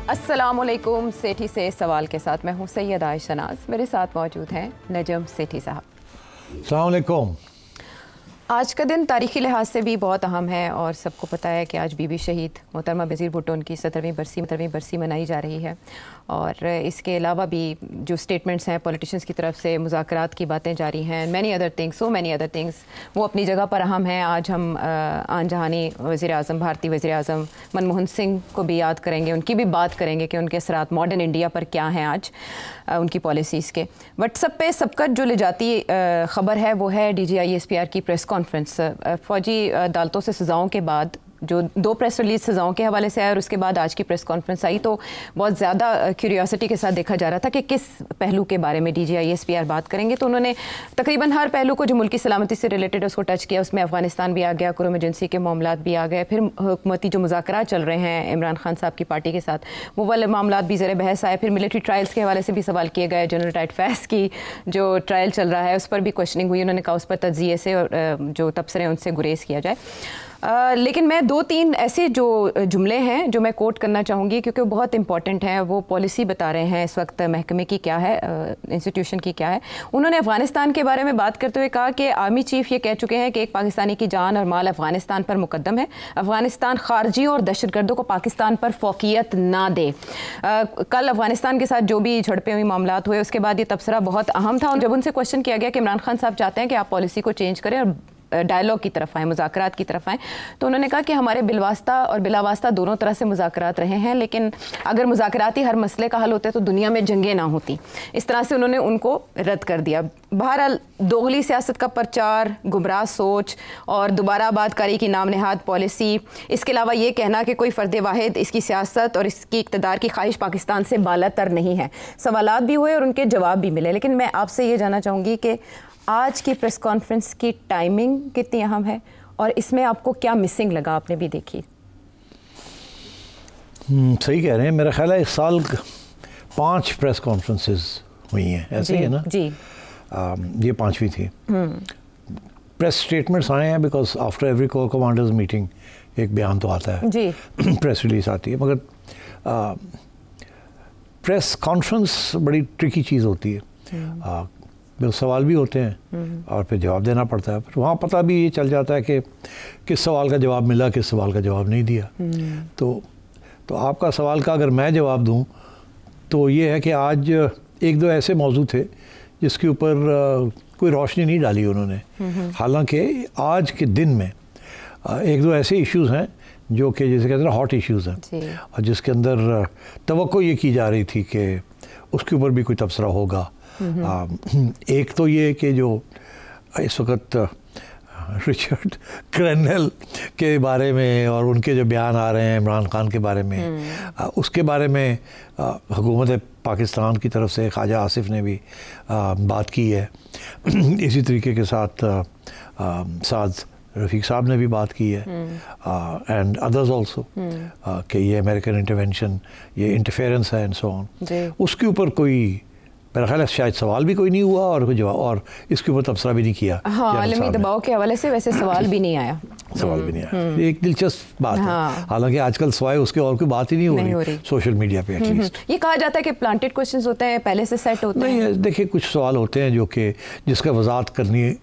अस्सलामुअलैकुम। सेठी से सवाल के साथ मैं हूँ सैयद आयशा नाज। मेरे साथ मौजूद हैं नजम सेठी साहब। अस्सलाम वालेकुम। आज का दिन तारीख़ी लिहाज से भी बहुत अहम है और सबको पता है कि आज बीबी शहीद मोहतरमा बेनज़ीर भुट्टो उनकी 17वीं बरसी मनाई जा रही है। और इसके अलावा भी जो स्टेटमेंट्स हैं पॉलिटिशियंस की तरफ से, मुज़ाकरात की बातें जारी हैं, मैनी अदर थिंग्स वो अपनी जगह पर अहम हैं। आज हम आन जहानी वज़ीर-ए-आज़म, भारतीय वज़ीर-ए-आज़म मनमोहन सिंह को भी याद करेंगे, उनकी भी बात करेंगे कि उनके असरात मॉडर्न इंडिया पर क्या हैं आज उनकी पॉलिसीज़ के। व्हाट्सएप पे सबका जो ले जाती ख़बर है वो है DGI-SPR की प्रेस कॉन्फ्रेंस। फ़ौजी अदालतों से सज़ाओं के बाद जो 2 प्रेस रिलीज सज़ाओं के हवाले से आया और उसके बाद आज की प्रेस कॉन्फ्रेंस आई, तो बहुत ज़्यादा क्यूरियोसिटी के साथ देखा जा रहा था कि किस पहलू के बारे में DGI-SPR बात करेंगे। तो उन्होंने तकरीबन हर पहलू को जो मुल्की सलामती से रिलेटेड है उसको टच किया। उसमें अफगानिस्तान भी आ गया, कुरम एजेंसी के मामलात भी आ गए, फिर हुकूमती जो मुज़ाकरात चल रहे हैं इमरान खान साहब की पार्टी के साथ वो वाले मामलात भी ज़रा बहस आए। फिर मिलिट्री ट्रायल्स के हवाले से भी सवाल किए गए। जनरल टाइट फैस की जो ट्रायल चल रहा है उस पर भी क्वेश्चनिंग हुई। उन्होंने कहा उस पर तज्ज़िये से और जो तबसरे हैं उनसे गुरेज किया जाए। लेकिन मैं 2-3 ऐसे जो जुमले हैं जो मैं कोट करना चाहूँगी क्योंकि वो बहुत इंपॉर्टेंट हैं। वो पॉलिसी बता रहे हैं इस वक्त महकमे की क्या है, इंस्टीट्यूशन की क्या है। उन्होंने अफ़गानिस्तान के बारे में बात करते हुए कहा कि आर्मी चीफ ये कह चुके हैं कि एक पाकिस्तानी की जान और माल अफ़गानिस्तान पर मुकद्दम है। अफ़गानिस्तान खारजियों और दहशतगर्दों को पाकिस्तान पर फ़ौक़ियत ना दे। कल अफ़गानिस्तान के साथ जो भी झड़पें हुई, मामलात हुए, उसके बाद ये तबसरा बहुत अहम था। और जब उनसे क्वेश्चन किया गया कि इमरान खान साहब चाहते हैं कि आप पॉलिसी को चेंज करें और डायलॉग की तरफ आएँ, मुज़ाकरात की तरफ आएँ, तो उन्होंने कहा कि हमारे बिलवास्ता और बिलावास्ता दोनों तरह से मुज़ाकरात रहे हैं, लेकिन अगर मुज़ाकराती हर मसले का हल होते तो दुनिया में जंगें ना होती। इस तरह से उन्होंने उनको रद्द कर दिया। बहरहाल दोगली सियासत का प्रचार, गुमराह सोच और दोबारा आबादकारी की नाम नहाद पॉलिसी, इसके अलावा ये कहना कि कोई फ़र्द वाहिद इसकी सियासत और इसकी इक़्तिदार की ख्वाहिश पाकिस्तान से बालातर नहीं है। सवालात भी हुए और उनके जवाब भी मिले। लेकिन मैं आपसे ये जानना चाहूँगी कि आज की प्रेस कॉन्फ्रेंस की टाइमिंग कितनी अहम है और इसमें आपको क्या मिसिंग लगा, आपने भी देखी? सही कह रहे हैं। मेरा ख्याल है इस साल 5 प्रेस कॉन्फ्रेंसेस हुई हैं, ऐसे ही है ना जी। ये 5वीं थी। प्रेस स्टेटमेंट्स आए हैं because after every core commanders meeting एक बयान तो आता है जी। प्रेस रिलीज आती है, मगर प्रेस कॉन्फ्रेंस बड़ी ट्रिकी चीज़ होती है। सवाल भी होते हैं और फिर जवाब देना पड़ता है। फिर वहाँ पता भी ये चल जाता है कि किस सवाल का जवाब मिला, किस सवाल का जवाब नहीं दिया। तो आपका सवाल का अगर मैं जवाब दूँ तो ये है कि आज 1-2 ऐसे मौजू थे जिसके ऊपर कोई रोशनी नहीं डाली उन्होंने। हालांकि आज के दिन में 1-2 ऐसे इश्यूज़ हैं जो कि जैसे कहते हैं हॉट इश्यूज़ हैं और जिसके अंदर तवक्को ये की जा रही थी कि उसके ऊपर भी कोई तबसरा होगा। एक तो ये कि जो इस वक्त रिचर्ड क्रैनल के बारे में और उनके जो बयान आ रहे हैं इमरान खान के बारे में, उसके बारे में हुकूमत पाकिस्तान की तरफ से ख्वाजा आसिफ ने भी बात की है। इसी तरीके के साथ साद रफ़ीक साहब ने भी बात की है एंड अदर्स ऑल्सो कि ये अमेरिकन इंटरवेंशन, ये इंटरफेरेंस है एंड सो ऑन। उसके ऊपर कोई मेरा ख्याल है शायद सवाल भी कोई नहीं हुआ और कोई जवाब और इसके ऊपर तबसरा भी नहीं किया। हाँ, आलमी दबाव के हवाले से वैसे सवाल भी नहीं आया। सवाल भी नहीं आया। एक दिलचस्प बात है। हालांकि आजकल सवाए उसके और कोई बात ही नहीं हो रही सोशल मीडिया पे एटलीस्ट। ये कहा जाता है कि प्लांटेड क्वेश्चंस होते हैं, पहले से सेट होते हैं। नहीं, देखिए कुछ सवाल होते हैं जो कि जिसका वजाहत करनी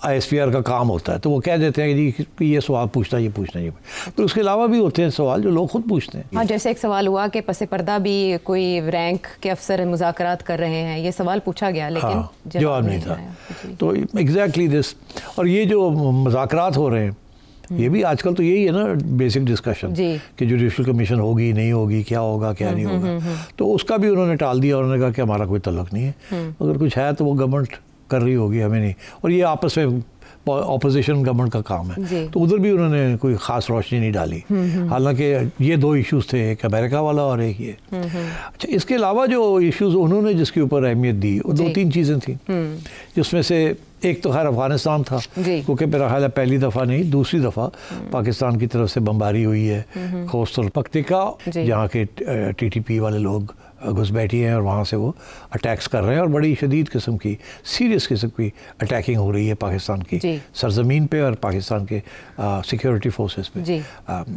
ISPR का काम होता है, तो वो कह देते हैं कि ये सवाल पूछना, ये पूछना, ये। तो उसके अलावा भी होते हैं सवाल जो लोग खुद पूछते हैं। हाँ, जैसे एक सवाल हुआ कि पसे पर्दा भी कोई रैंक के अफसर मुज़ाकरात कर रहे हैं, ये सवाल पूछा गया लेकिन जवाब नहीं था। तो एग्जैक्टली दिस, और ये जो मुज़ाकरात हो रहे हैं ये भी आजकल तो यही है ना बेसिक डिस्कशन कि जुडिशल कमीशन होगी नहीं होगी, क्या होगा क्या नहीं होगा। तो उसका भी उन्होंने टाल दिया। उन्होंने कहा कि हमारा कोई तल्लुक नहीं है, अगर कुछ है तो वो गवर्नमेंट कर रही होगी, हमें नहीं। और ये आपस में ऑपोजिशन गवर्नमेंट का काम है, तो उधर भी उन्होंने कोई ख़ास रोशनी नहीं डाली। हालांकि ये 2 इश्यूज़ थे, एक अमेरिका वाला और एक ये। अच्छा, इसके अलावा जो इश्यूज़ उन्होंने जिसके ऊपर अहमियत दी वो 2-3 चीज़ें थी, जिसमें से एक तो खैर अफ़गानिस्तान था, क्योंकि मेरा ख्याल है पहली दफ़ा नहीं दूसरी दफ़ा पाकिस्तान की तरफ से बमबारी हुई है खोस्त और पख्तिका, जहाँ के TTP वाले लोग घुस बैठी हैं और वहाँ से वो अटैक्स कर रहे हैं और बड़ी शदीद किस्म की, सीरियस किस्म की अटैकिंग हो रही है पाकिस्तान की सरजमीन पे और पाकिस्तान के सिक्योरिटी फोर्सेस पे।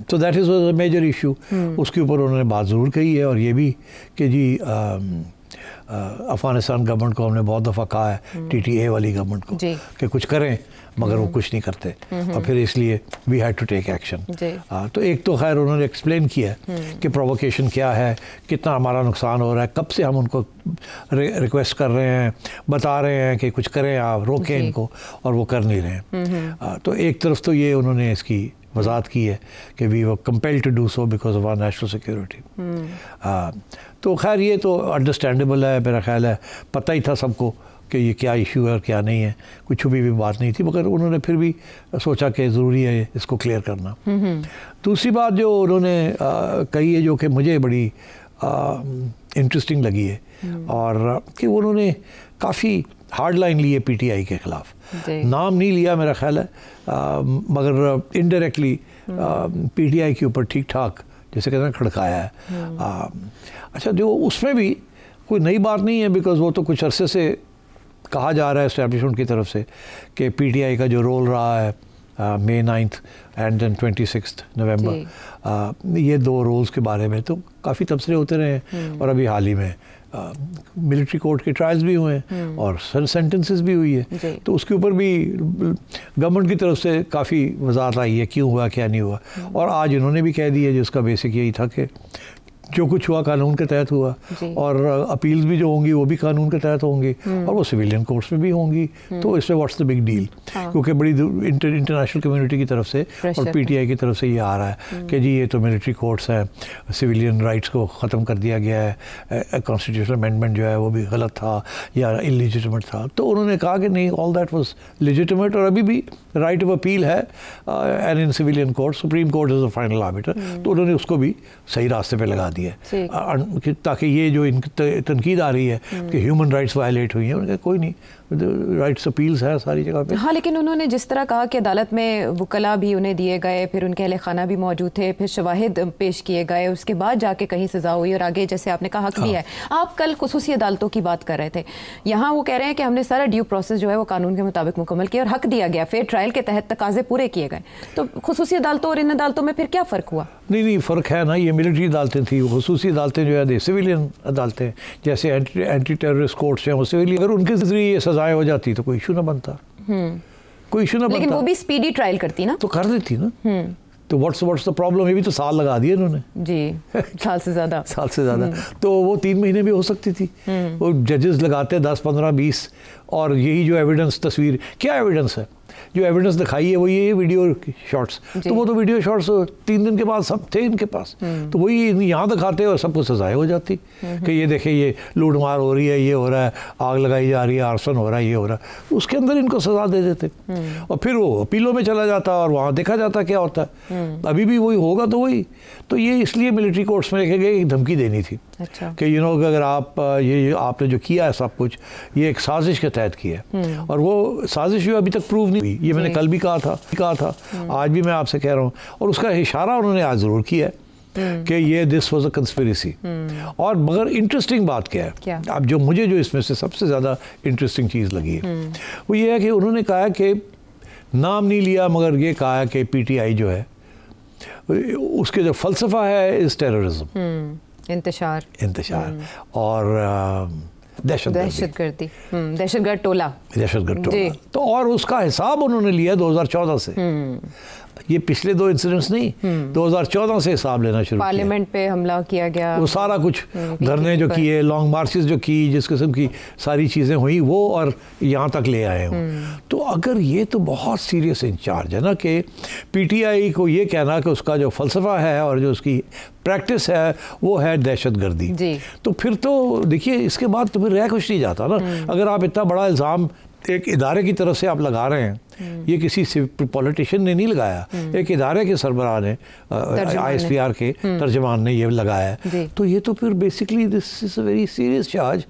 तो that is a major issue. उसके ऊपर उन्होंने बात ज़रूर कही है और ये भी कि जी अफ़गानिस्तान गवर्नमेंट को हमने बहुत दफ़ा कहा है, TTA वाली गवर्नमेंट को, कि कुछ करें, मगर वो कुछ नहीं करते और फिर इसलिए we had to take action. तो एक तो खैर उन्होंने एक्सप्लेन किया कि प्रोवोकेशन क्या है, कितना हमारा नुकसान हो रहा है, कब से हम उनको रिक्वेस्ट कर रहे हैं, बता रहे हैं कि कुछ करें, आप रोकें इनको, और वो कर नहीं रहे हैं। तो एक तरफ तो ये उन्होंने इसकी वजाहत की है कि we were compelled to do so because of our national security. तो खैर ये तो अंडरस्टैंडेबल है, मेरा ख्याल है पता ही था सबको कि ये क्या इशू है और क्या नहीं है, कोई छुपी भी बात नहीं थी, मगर उन्होंने फिर भी सोचा कि ज़रूरी है इसको क्लियर करना। दूसरी बात जो उन्होंने कही है, जो कि मुझे बड़ी इंटरेस्टिंग लगी है, और कि उन्होंने काफ़ी हार्ड लाइन ली है PTI के ख़िलाफ़। नाम नहीं लिया मेरा ख्याल है, मगर इनडायरेक्टली PTI के ऊपर ठीक ठाक जैसे कहते हैं खड़काया है। अच्छा, जो उसमें भी कोई नई बात नहीं है, बिकॉज़ वो तो कुछ अरसे से कहा जा रहा है एस्टैब्लिशमेंट की तरफ से कि PTI का जो रोल रहा है May 9th एंड देन 26 नवंबर, ये 2 रोल्स के बारे में तो काफ़ी तबसरे होते रहे हैं, और अभी हाल ही में मिलिट्री कोर्ट के ट्रायल्स भी हुए हैं और सेंटेंसेस भी हुई है, तो उसके ऊपर भी गवर्नमेंट की तरफ से काफ़ी वजाहत आई है क्यों हुआ क्या नहीं हुआ। और आज इन्होंने भी कह दिया, जिसका बेसिक यही था कि जो कुछ हुआ कानून के तहत हुआ, और अपील्स भी जो होंगी वो भी कानून के तहत होंगी, और वो सिविलियन कोर्ट्स में भी होंगी। तो इसमें व्हाट्स द बिग डील, क्योंकि बड़ी इंटरनेशनल कम्युनिटी की तरफ से और PTI की तरफ से ये आ रहा है कि जी ये तो मिलिट्री कोर्ट्स हैं, सिविलियन राइट्स को ख़त्म कर दिया गया है, कॉन्स्टिट्यूशनल अमेंडमेंट जो है वो भी गलत था या इलीजिटिमेट था। तो उन्होंने कहा कि नहीं, ऑल दैट वाज लेजिटिमेट, और अभी भी राइट ऑफ अपील है and in civilian court, supreme court is the final arbiter. तो उन्होंने उसको भी सही रास्ते पे लगा दिया, ताकि ये जो तनकीद आ रही है कि ह्यूमन राइट्स वायलेट हुई हैं, उनका कोई नहीं, राइट्स अपील्स है सारी जगह पे। हाँ, लेकिन उन्होंने जिस तरह कहा कि अदालत में वकला भी उन्हें दिए गए, फिर उनके अहले खाना भी मौजूद थे, फिर शवाहिद पेश किए गए, उसके बाद जाके कहीं सज़ा हुई, और आगे जैसे आपने कहा हक भी है। आप कल खुसूसी अदालतों की बात कर रहे थे, यहाँ वो कह रहे हैं कि हमने सारा ड्यू प्रोसेस जो है वो कानून के मुताबिक मुकम्मल किया और हक दिया गया, फेयर ट्रायल के तहत तकाजे पूरे किए गए। तो खुसूसी अदालतों और इन अदालतों में फिर क्या फ़र्क हुआ? नहीं, फ़र्क है ना, ये मिलिट्री अदालतें थी, खुसूसी अदालतें जो है सिविलियन अदालतें, जैसे एंटी टेररिस्ट कोर्ट्स हैं वो सिविलियन, अगर उनके जरिए ये सजाएं हो जाती तो कोई इशू ना बनता, कोई इशू ना बनता। लेकिन वो भी स्पीडी ट्रायल करती ना, तो कर देती ना। तो व्हाट्स द प्रॉब्लम, ये भी तो साल लगा दिए इन्होंने जी, साल से ज़्यादा तो वो 3 महीने भी हो सकती थी। वो जजेस लगाते 10, 15, 20, और यही जो एविडेंस, तस्वीर क्या एविडेंस है, जो एविडेंस दिखाई है वो ये वीडियो शॉट्स, तो वो तो वीडियो शॉट्स 3 दिन के बाद सब थे इनके पास, तो वही यहाँ दिखाते और सबको सजाएं हो जाती कि ये देखे ये लूट मार हो रही है, ये हो रहा है, आग लगाई जा रही है, आर्सन हो रहा है, ये हो रहा है, उसके अंदर इनको सजा दे देते और फिर वो अपीलों में चला जाता और वहाँ देखा जाता क्या होता है। अभी भी वही होगा, तो वही तो ये इसलिए मिलिट्री कोर्ट्स में देखे गए, एक धमकी देनी थी कि अगर आप ये आपने जो किया है सब कुछ, ये एक साजिश के तहत किया है, और वो साजिश जो अभी तक प्रूव नहीं हुई, ये मैंने कल भी कहा था, आज भी मैं आपसे कह रहा हूँ, और उसका इशारा उन्होंने आज ज़रूर किया है कि ये दिस वाज अ कंस्पिरेसी। और मगर इंटरेस्टिंग बात क्या है, अब जो इसमें से सबसे ज़्यादा इंटरेस्टिंग चीज़ लगी है वो ये है कि उन्होंने कहा कि नाम नहीं लिया, मगर ये कहा कि PTI जो है उसके जो फ़लसफ़ा है इस टेररिज्म, इंतशार और दहशतगर्द टोला। तो और उसका हिसाब उन्होंने लिया 2014 से, ये पिछले 2 इंसिडेंट्स नहीं, 2014 से हिसाब लेना शुरू किया। पार्लियामेंट पे हमला किया गया, वो सारा कुछ धरने जो किए, लॉन्ग मार्चेस जो की, जिस किस्म की सारी चीज़ें हुई वो, और यहाँ तक ले आए हूँ। तो अगर ये तो बहुत सीरियस इंचार्ज है ना कि PTI को ये कहना कि उसका जो फ़लसफ़ा है और जो उसकी प्रैक्टिस है वो है दहशतगर्दी, तो फिर तो देखिए इसके बाद तो फिर रह कुछ नहीं जाता ना। अगर आप इतना बड़ा इल्ज़ाम एक इदारे की तरफ से आप लगा रहे हैं ये किसी पॉलिटिशियन ने नहीं लगाया, एक इदारे के सरबराह ने, ISPR के तर्जमान ने ये लगाया है। तो ये तो फिर basically this is a very serious charge.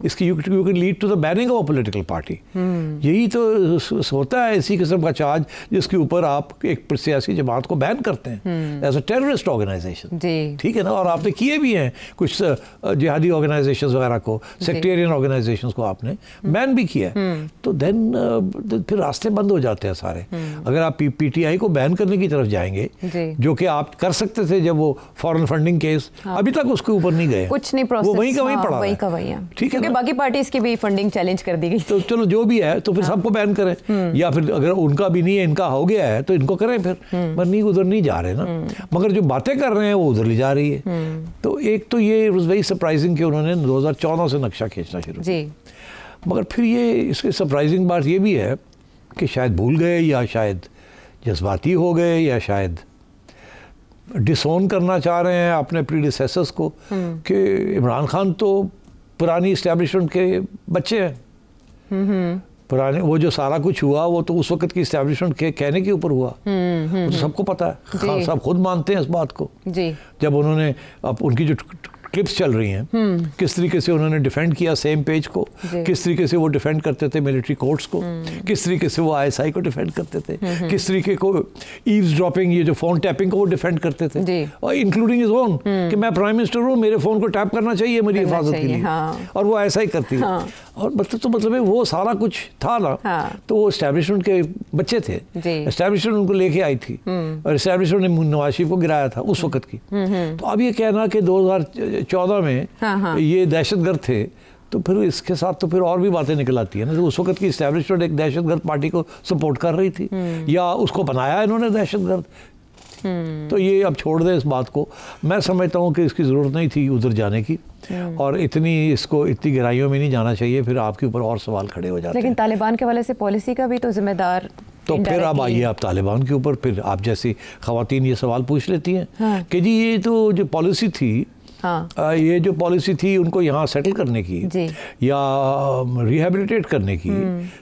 इसकी you can lead to the banning of a political party. यही तो होता है इसी किस्म का चार्ज जिसके ऊपर आप एक सियासी जमात को बैन करते हैं एज अ टेररिस्ट ऑर्गेनाइजेशन। ठीक है ना, और आपने किए भी हैं कुछ जिहादी ऑर्गेनाइजेशंस वगैरह को, सेक्टेरियन ऑर्गेनाइजेशंस को आपने बैन भी किया है। तो देन फिर रास्ते बंद हो जाते हैं सारे। अगर आप PTI को बैन करने की तरफ जाएंगे, जो कि आप कर सकते थे जब वो फॉरेन फंडिंग केस, अभी तक उसके ऊपर नहीं गए, कुछ नहीं प्रोसेस, वो वहीं का वहीं पड़ा वहीं का वहीं है। ठीक है, क्योंकि बाकी पार्टीज की भी फंडिंग चैलेंज कर दी गई। तो चलो जो भी है, तो फिर सबको बैन करें, या फिर अगर उनका भी नहीं है, इनका हो गया है, तो इनको करें फिर, पर नहीं, उधर नहीं जा रहे ना। मगर जो बातें कर रहे हैं वो उधर ले जा रही है। तो एक तो ये वाज वेरी सरप्राइजिंग कि उन्होंने 2014 से नक्शा खींचना शुरू किया। मगर फिर ये इसकी सरप्राइजिंग बात ये भी है कि शायद भूल गए, या शायद जज्बाती हो गए, या शायद डिसोन करना चाह रहे हैं अपने प्रीडिसेसर्स को कि इमरान खान तो पुरानी इस्टेब्लिशमेंट के बच्चे हैं। पुराने वो जो सारा कुछ हुआ वो तो उस वक्त की इस्टेब्लिशमेंट के कहने के ऊपर हुआ। वो तो सबको पता है, खान साहब खुद मानते हैं इस बात को। जब उन्होंने अब उनकी जो क्लिप्स चल रही हैं, किस तरीके से उन्होंने डिफेंड किया सेम पेज को, किस तरीके से वो डिफेंड करते थे मिलिट्री कोर्ट्स को, किस तरीके से वो ISI को डिफेंड करते थे, किस तरीके को ईव्स ड्रॉपिंग, ये जो फोन टैपिंग को वो डिफेंड करते थे, और इंक्लूडिंग हिज ओन कि मैं प्राइम मिनिस्टर हूँ, मेरे फोन को टैप करना चाहिए मेरी हिफाजत के लिए, और वो ऐसा ही करती है। और मतलब वो सारा कुछ था ना। तो वो एस्टैब्लिशमेंट के बच्चे थे, एस्टैब्लिशमेंट उनको लेके आई थी, और एस्टैब्लिशमेंट ने नवाज शरीफ को गिराया था उस वक्त की। तो अब ये कहना कि 2014 में ये दहशतगर्द थे, तो फिर इसके साथ तो फिर और भी बातें निकल आती है ना। तो उस वक्त की एस्टैब्लिशमेंट एक दहशतगर्द पार्टी को सपोर्ट कर रही थी, या उसको बनाया इन्होंने दहशतगर्द। तो ये अब छोड़ दें इस बात को। मैं समझता हूँ कि इसकी ज़रूरत नहीं थी उधर जाने की, और इसको इतनी गहराइयों में नहीं जाना चाहिए, फिर आपके ऊपर और सवाल खड़े हो जाते हैं। लेकिन तालिबान के वाले से पॉलिसी का भी तो जिम्मेदार, तो फिर अब आइए आप तालिबान के ऊपर, फिर आप जैसी ख़वातीन ये सवाल पूछ लेती हैं कि जी ये तो जो पॉलिसी थी, ये जो पॉलिसी थी उनको यहाँ सेटल करने की या रिहेबिलिटेट करने की,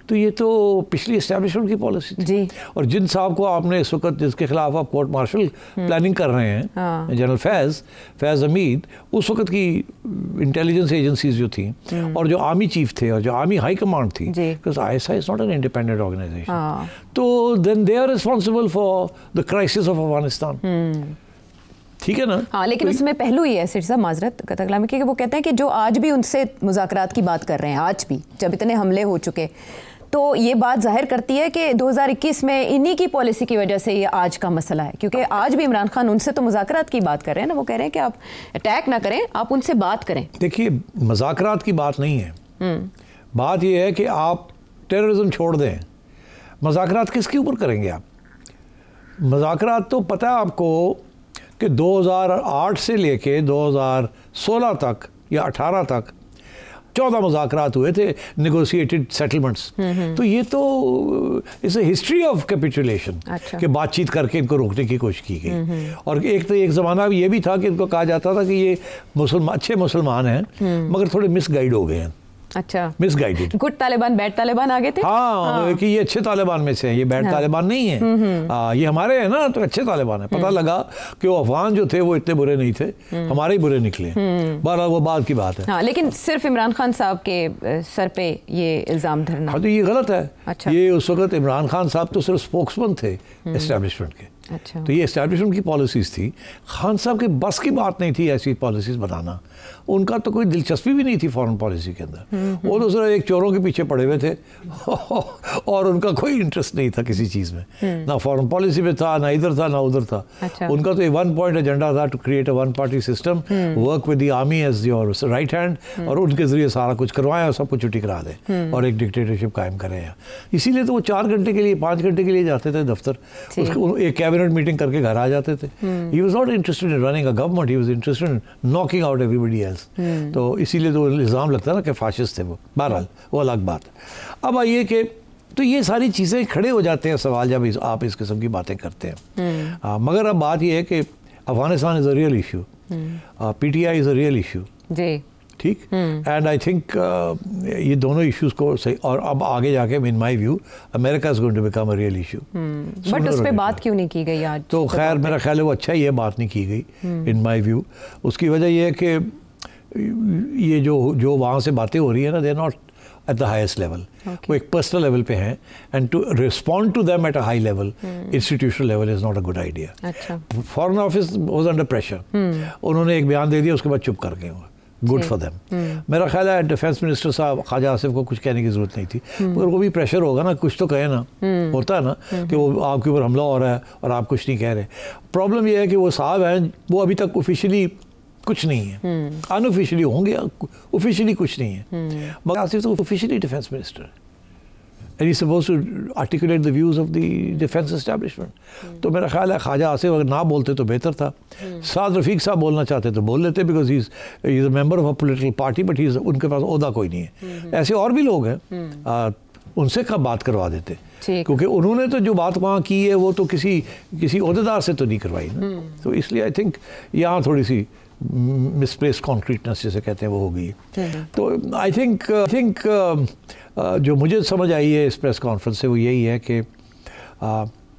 तो ये तो पिछली एस्टैब्लिशमेंट की पॉलिसी थी। और जिन साहब को आपने इस वक्त जिसके खिलाफ आप कोर्ट मार्शल प्लानिंग कर रहे हैं, जनरल फैज़ हमीद, उस वक्त की इंटेलिजेंस एजेंसीज जो थी, और जो आर्मी चीफ थे, और जो आर्मी हाई कमांड थी, because ISI is not an independent organisation, तो then they are responsible for the crisis of Afghanistan. ठीक है ना। हाँ, लेकिन तो उसमें पहलू ही है सिर साहब, माजरत कतकलामी की, वो कहते हैं कि जो आज भी उनसे मुज़ाकरात की बात कर रहे हैं, आज भी जब इतने हमले हो चुके, तो ये बात जाहिर करती है कि 2021 में इन्हीं की पॉलिसी की वजह से ये आज का मसला है। क्योंकि आज भी इमरान खान उनसे तो मुज़ाकरात की बात कर रहे हैं ना, वो कह रहे हैं कि आप अटैक ना करें, आप उनसे बात करें। देखिए, मुज़ाकरात की बात नहीं है, बात ये है कि आप टेररिज्म छोड़ दें। मुज़ाकरात किसके ऊपर करेंगे आप? मुज़ाकरात तो पता है आपको कि 2008 से लेके 2016 तक या 18 तक 14 मुज़ाकरात हुए थे, नेगोशिएटेड सेटलमेंट्स। तो ये तो it's a history of capitulation कि बातचीत करके इनको रोकने की कोशिश की गई। और एक ज़माना ये भी था कि इनको कहा जाता था कि ये अच्छे मुसलमान हैं, मगर थोड़े मिसगाइड हो गए हैं। अच्छा, misguided. Good Taliban, bad Taliban आगे थे। हाँ, कि ये अच्छे तालिबान में से हैं, ये बैड तालिबान नहीं है। ये हमारे हैं ना, तो अच्छे तालिबान है। पता लगा कि वो अफगान जो थे वो इतने बुरे नहीं थे, हमारे ही बुरे निकले। बहरहाल वो बात की बात है। हाँ, लेकिन सिर्फ इमरान खान साहब के सर पे ये इल्ज़ाम धरना, हाँ, तो ये गलत है। अच्छा। ये उस वक्त इमरान खान साहब तो सिर्फ स्पोक्समैन थे एस्टैब्लिशमेंट के। अच्छा। तो ये एस्टैब्लिशमेंट की पॉलिसीज़ थी। खान साहब के बस की बात नहीं थी ऐसी पॉलिसीज़ बनाना, उनका तो कोई दिलचस्पी भी नहीं थी फॉरेन पॉलिसी के अंदर। वो तो सिर्फ एक चोरों के पीछे पड़े हुए थे और उनका कोई इंटरेस्ट नहीं था किसी चीज़ में, ना फॉरेन पॉलिसी में था, ना इधर था, ना उधर था। अच्छा। उनका तो 1 पॉइंट एजेंडा था, to create a 1 party system, work with the army as your right hand, और उनके ज़रिए सारा कुछ करवाएं और सब कुछ छुट्टी करा दें और एक डिक्टेटरशिप कायम करें। इसीलिए तो वो 4 घंटे के लिए, 5 घंटे के लिए जाते थे दफ्तर, एक कैबिनेट मीटिंग करके घर आ जाते थे। He was not interested in running a government, he was interested in knocking out everybody else. तो इसीलिए तो इल्ज़ाम लगता है ना कि फाशिस्ट थे वो। बहरहाल वो अलग बात है। अब आइए कि तो ये सारी चीज़ें खड़े हो जाते हैं सवाल जब आप इस किस्म की बातें करते हैं। मगर अब बात ये है कि Afghanistan is a real issue, PTI is a real issue. जी, ठीक। एंड आई थिंक ये दोनों इश्यूज को सही, और अब आगे जाके in my view America is going to become a real issue. But उस पे बात क्यों नहीं की गई आज? तो खैर मेरा ख्याल है वो अच्छा ही है, बात नहीं की गई इन माय व्यू। उसकी वजह ये है कि ये जो वहाँ से बातें हो रही है ना, they are not at the highest level, वो एक पर्सनल लेवल पे हैं, and to respond to them at a high level, institutional level is not a good idea. अच्छा, foreign office was under pressure, उन्होंने एक बयान दे दिया, उसके बाद चुप कर गए। Good for them. मेरा ख्याल है डिफेंस मिनिस्टर साहब ख्वाजा आसिफ को कुछ कहने की जरूरत नहीं थी, मगर वो भी प्रेशर होगा ना, कुछ तो कहे ना। होता है ना कि वो आपके ऊपर हमला हो रहा है और आप कुछ नहीं कह रहे। प्रॉब्लम ये है कि वो साहब हैं, वो अभी तक ऑफिशियली कुछ नहीं है, अनऑफिशियली होंगे, ऑफिशियली कुछ नहीं है। मगर आसिफ तो ऑफिशियली डिफेंस मिनिस्टर है, and he's supposed to articulate the views of the defense establishment. तो मेरा ख्याल है ख्वाजा आसिफ अगर ना बोलते तो बेहतर था। साद रफीक साहब बोलना चाहते तो बोल लेते, because he is a member of a political party, but उनके पास ओहदा कोई नहीं है। ऐसे और भी लोग हैं, उनसे कब बात करवा देते, क्योंकि उन्होंने तो जो बात वहाँ की है वो तो किसी ओहदेदार से तो नहीं करवाई ना। तो इसलिए आई थिंक यहाँ थोड़ी सी मिसप्लेस कॉन्क्रीटनेस जिसे कहते हैं वो हो गई। तो आई थिंक जो मुझे समझ आई है इस प्रेस कॉन्फ्रेंस से वो यही है कि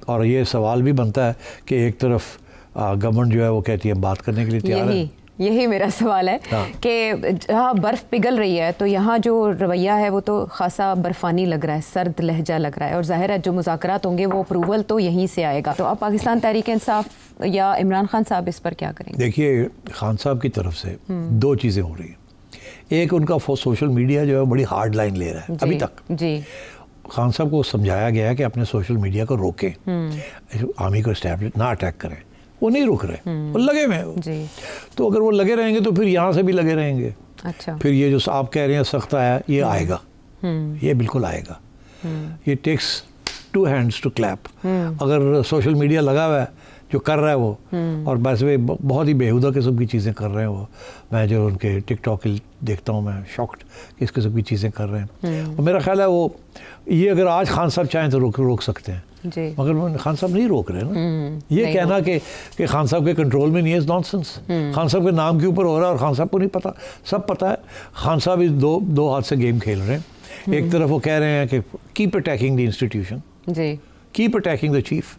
और ये सवाल भी बनता है कि एक तरफ गवर्नमेंट जो है वो कहती है बात करने के लिए तैयार है। यही मेरा सवाल है कि जहाँ बर्फ़ पिघल रही है तो यहाँ जो रवैया है वो तो खासा बर्फ़ानी लग रहा है, सर्द लहजा लग रहा है, और ज़ाहिर है जो मुज़ाकरात होंगे वो अप्रूवल तो यहीं से आएगा। तो अब पाकिस्तान तहरीक इंसाफ या इमरान खान साहब इस पर क्या करेंगे? देखिए, खान साहब की तरफ से दो चीज़ें हो रही हैं। एक, उनका सोशल मीडिया जो है बड़ी हार्ड लाइन ले रहा है अभी तक। जी, खान साहब को समझाया गया है कि अपने सोशल मीडिया को रोकें, आर्मी को एस्टैब्लिश ना अटैक करें। वो नहीं रुक रहे, वो लगे हुए हैं। तो अगर वो लगे रहेंगे तो फिर यहाँ से भी लगे रहेंगे। अच्छा, फिर ये जो आप कह रहे हैं सख्त आया, ये आएगा, ये बिल्कुल आएगा। ये takes two hands to clap. अगर सोशल मीडिया लगा हुआ है जो कर रहा है वो, और बस वे बहुत ही बेहुदा किस्म की चीज़ें कर रहे हैं वो। मैं जो उनके टिकटॉक देखता हूँ, मैं शॉक्ड किस किस्म की चीज़ें कर रहे हैं। और मेरा ख्याल है वो ये अगर आज खान साहब चाहें तो रोक सकते हैं, मगर खान साहब नहीं रोक रहे ना। ये कहना कि खान साहब के कंट्रोल में नहीं है, नॉनसेंस। खान साहब के नाम के ऊपर हो रहा है और खान साहब को नहीं पता, सब पता है। खान साहब इस दो हाथ से गेम खेल रहे हैं। एक तरफ वो कह रहे हैं कि keep attacking the institution, keep attacking the chief,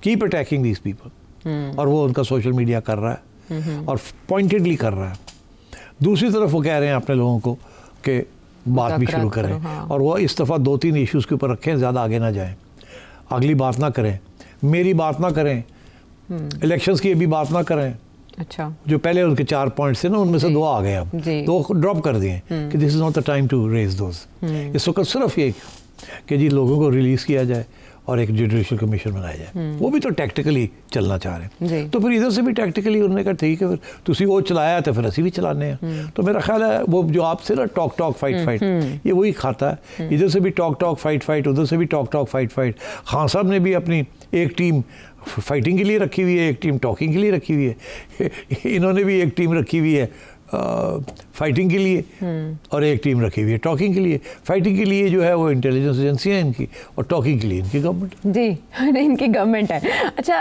keep attacking these people, और वो उनका सोशल मीडिया कर रहा है और पॉइंटेडली कर रहा है। दूसरी तरफ वो कह रहे हैं अपने लोगों को कि बात भी शुरू करें, और वो इस दफ़ा 2-3 इश्यूज़ के ऊपर रखें, ज़्यादा आगे ना जाएं, अगली बात ना करें, मेरी बात ना करें, इलेक्शंस की अभी बात ना करें। अच्छा, जो पहले उनके 4 पॉइंट्स थे ना, उनमें से 2 आ गए, अब 2 ड्रॉप कर दिए कि this is not the time to raise those. इस वक्त सिर्फ ये कि जी लोगों को रिलीज़ किया जाए और एक जुडिशल कमीशन बनाया जाए। वो भी तो टैक्टिकली चलना चाह रहे हैं, तो फिर इधर से भी टैक्टिकली उन्होंने कहा ठीक है, फिर तुसी वो चलाया तो फिर असी भी चलाने हैं। तो मेरा ख्याल है वो जो आपसे ना टॉक फाइट ये वही खाता है। इधर से भी टॉक फाइट, उधर से भी टॉक फाइट। खान साहब ने भी अपनी एक टीम फाइटिंग के लिए रखी हुई है, एक टीम टॉकिंग के लिए रखी हुई है। इन्होंने भी एक टीम रखी हुई है फाइटिंग के लिए, और एक टीम रखी हुई है टॉकिंग के लिए। फाइटिंग के लिए जो है वो इंटेलिजेंस एजेंसियाँ इनकी, और टॉकिंग के लिए इनकी गवर्नमेंट। जी, इनकी गवर्नमेंट है। अच्छा,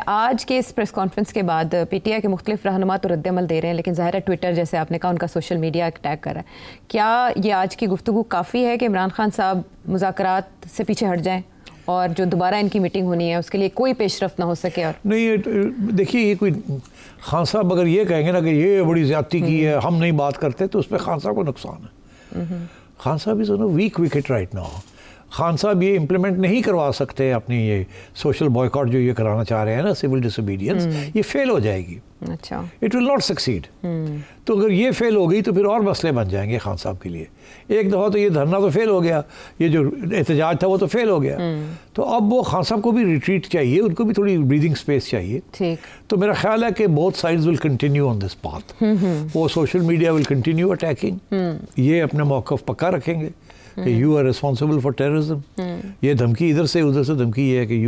आज के इस प्रेस कॉन्फ्रेंस के बाद पीटीआई के मुख्तलिफ रहनुमा तो रद्द-ए-अमल दे रहे हैं, लेकिन ज़ाहिर है ट्विटर जैसे आपने कहा उनका सोशल मीडिया अटैक कर रहा है। क्या ये आज की गुफ्तगू काफ़ी है कि इमरान खान साहब मुज़ाकरात से पीछे हट जाएँ और जो दोबारा इनकी मीटिंग होनी है उसके लिए कोई पेशरफ्त ना हो सके? और नहीं, देखिए, ये कोई खान साहब अगर ये कहेंगे ना कि ये बड़ी ज़्यादती की है, हम नहीं बात करते, तो उस पर खान साहब को नुकसान है। Khan Sahab is on a weak wicket right now. Khan Sahab ये इम्प्लीमेंट नहीं करवा सकते अपनी ये सोशल बॉयकॉट जो ये कराना चाह रहे हैं ना, सिविल डिसोबीडियंस, ये फेल हो जाएगी। अच्छा, इट विल नॉट सक्सीड। तो अगर ये फेल हो गई तो फिर और मसले बन जाएंगे खान साहब के लिए। एक दफ़ा तो ये धरना तो फेल हो गया, ये जो एहतजाज था वो तो फेल हो गया, तो अब वो खान साहब को भी रिट्रीट चाहिए, उनको भी थोड़ी ब्रीदिंग स्पेस चाहिए। ठीक, तो मेरा ख्याल है कि both sides will continue on this path. वो social media will continue attacking, ये अपना मौक़िफ़ पक्का रखेंगे कि you are responsible for terrorism. ये धमकी इधर से उधर से धमकी ये है कि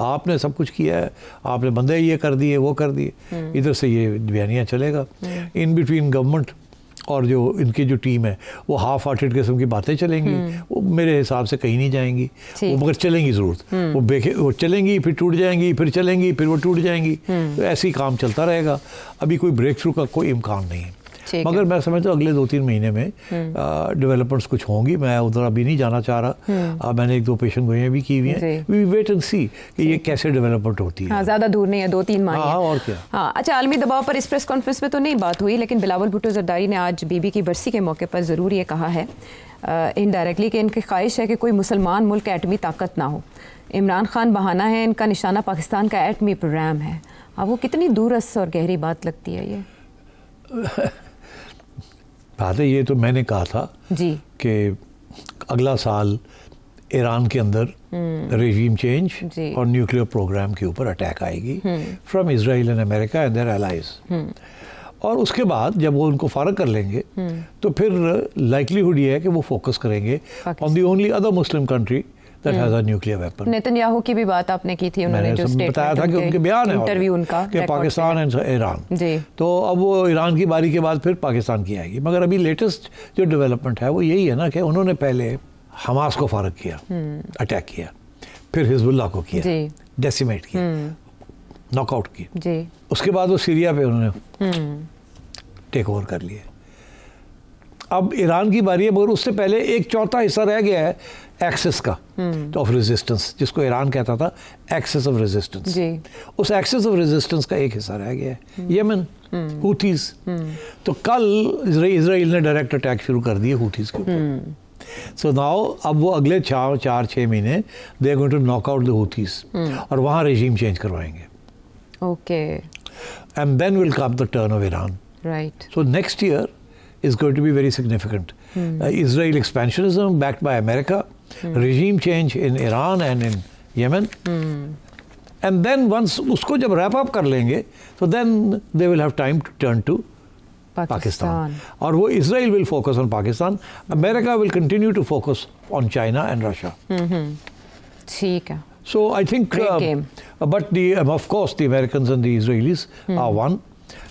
आपने सब कुछ किया है, आपने बंदे ये कर दिए वो कर दिए, इधर से ये बयानियाँ चलेगा। इन बिटवीन गवर्नमेंट और जो इनकी जो टीम है वो हाफ हार्टेड किस्म की बातें चलेंगी, वो मेरे हिसाब से कहीं नहीं जाएंगी, वो मगर चलेंगी ज़रूर। वो चलेंगी, फिर टूट जाएंगी, फिर चलेंगी, फिर वो टूट जाएंगी, तो ऐसे ही काम चलता रहेगा। अभी कोई ब्रेक थ्रू का कोई इम्कान नहीं है। मगर मैं समझता हूँ अगले 2-3 महीने में डेवलपमेंट्स कुछ होंगी। मैं उधर अभी नहीं जाना चाह रहा। मैंने 1-2 पेशेंट गोइयाँ भी की हुई हैं। वी वेट एंड सी कि ये कैसे डेवलपमेंट होती है। हाँ, ज़्यादा दूर नहीं है, 2-3 माह। हाँ, और क्या। हाँ, अच्छा, आलमी दबाव पर इस प्रेस कॉन्फ्रेंस में तो नहीं बात हुई, लेकिन बिलावल भुट्टो जरदारी ने आज बीबी की बरसी के मौके पर ज़रूर ये कहा है इनडायरेक्टली कि इनकी ख्वाहिश है कि कोई मुसलमान मुल्क एटमी ताकत ना हो। इमरान खान बहाना है, इनका निशाना पाकिस्तान का एटमी प्रोग्राम है। अब वो कितनी दूरस्थ और गहरी बात लगती है ये। बात है, ये तो मैंने कहा था जी कि अगला साल ईरान के अंदर रेजीम चेंज और न्यूक्लियर प्रोग्राम के ऊपर अटैक आएगी from Israel and America and their allies. और उसके बाद जब वो उनको फारग कर लेंगे तो फिर लाइकलीहुड ये है कि वो फोकस करेंगे on the only other Muslim country that has a nuclear weapon। Netanyahu की भी बात आपने की थी, उन्होंने जो स्टेटमेंट बताया था कि उनके बयान है इंटरव्यू उनका कि पाकिस्तान एंड ईरान। जी। तो अब वो ईरान की बारी के बाद फिर पाकिस्तान की आएगी। मगर अभी लेटेस्ट जो डेवलपमेंट है वो यही है ना कि उन्होंने पहले हमास को फारग किया, अटैक किया, फिर हिजबुल्लाह को किया, डेसिमेट किया, नॉकआउट किया। उसके बाद वो सीरिया पे उन्होंने टेक ओवर कर लिए। अब ईरान की बारी है, मगर उससे पहले एक चौथा हिस्सा रह गया है एक्सेस का ऑफ रेजिस्टेंस, जिसको ईरान कहता था एक्सेस ऑफ रेजिस्टेंस। उस एक्सेस ऑफ रेजिस्टेंस का एक हिस्सा रह गया है यमन, हूथीज। तो कल इजराइल ने डायरेक्ट अटैक शुरू कर दिए हूथीज के ऊपर। सो नाउ अब वो अगले 4-6 महीने they are going to knock out the Houthis और वहाँ रेजीम चेंज करवाएंगे। Okay. And then will come the turn of Iran. Right. So next year is going to be very significant. Israel expansionism backed by America, regime change in Iran and in Yemen, and then once उसको जब wrap up कर लेंगे, so then they will have time to turn to Pakistan. और वो Israel will focus on Pakistan, America will continue to focus on China and Russia. ठीक है. So I think, but of course the Americans and the Israelis are one.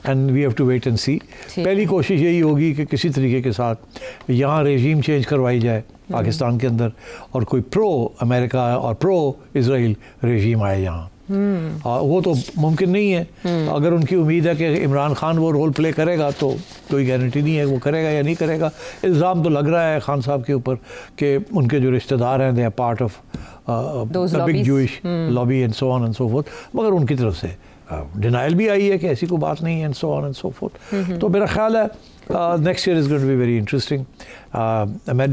And we have to wait and see. पहली कोशिश यही होगी कि किसी तरीके के साथ यहाँ रेजीम चेंज करवाई जाए पाकिस्तान के अंदर और कोई प्रो अमेरिका और प्रो इजराइल रेजीम आए यहाँ। वो तो मुमकिन नहीं है। अगर उनकी उम्मीद है कि इमरान खान वो रोल प्ले करेगा तो कोई गारंटी नहीं है वो करेगा या नहीं करेगा। इल्ज़ाम तो लग रहा है खान साहब के ऊपर कि उनके जो रिश्तेदार हैं they are part of the big Jewish lobby and so on and so forth, मगर उनकी तरफ से डिनाइल भी आई है कि ऐसी कोई बात नहीं है and so on and so fourth. तो मेरा ख्याल है next year is going to be very interesting.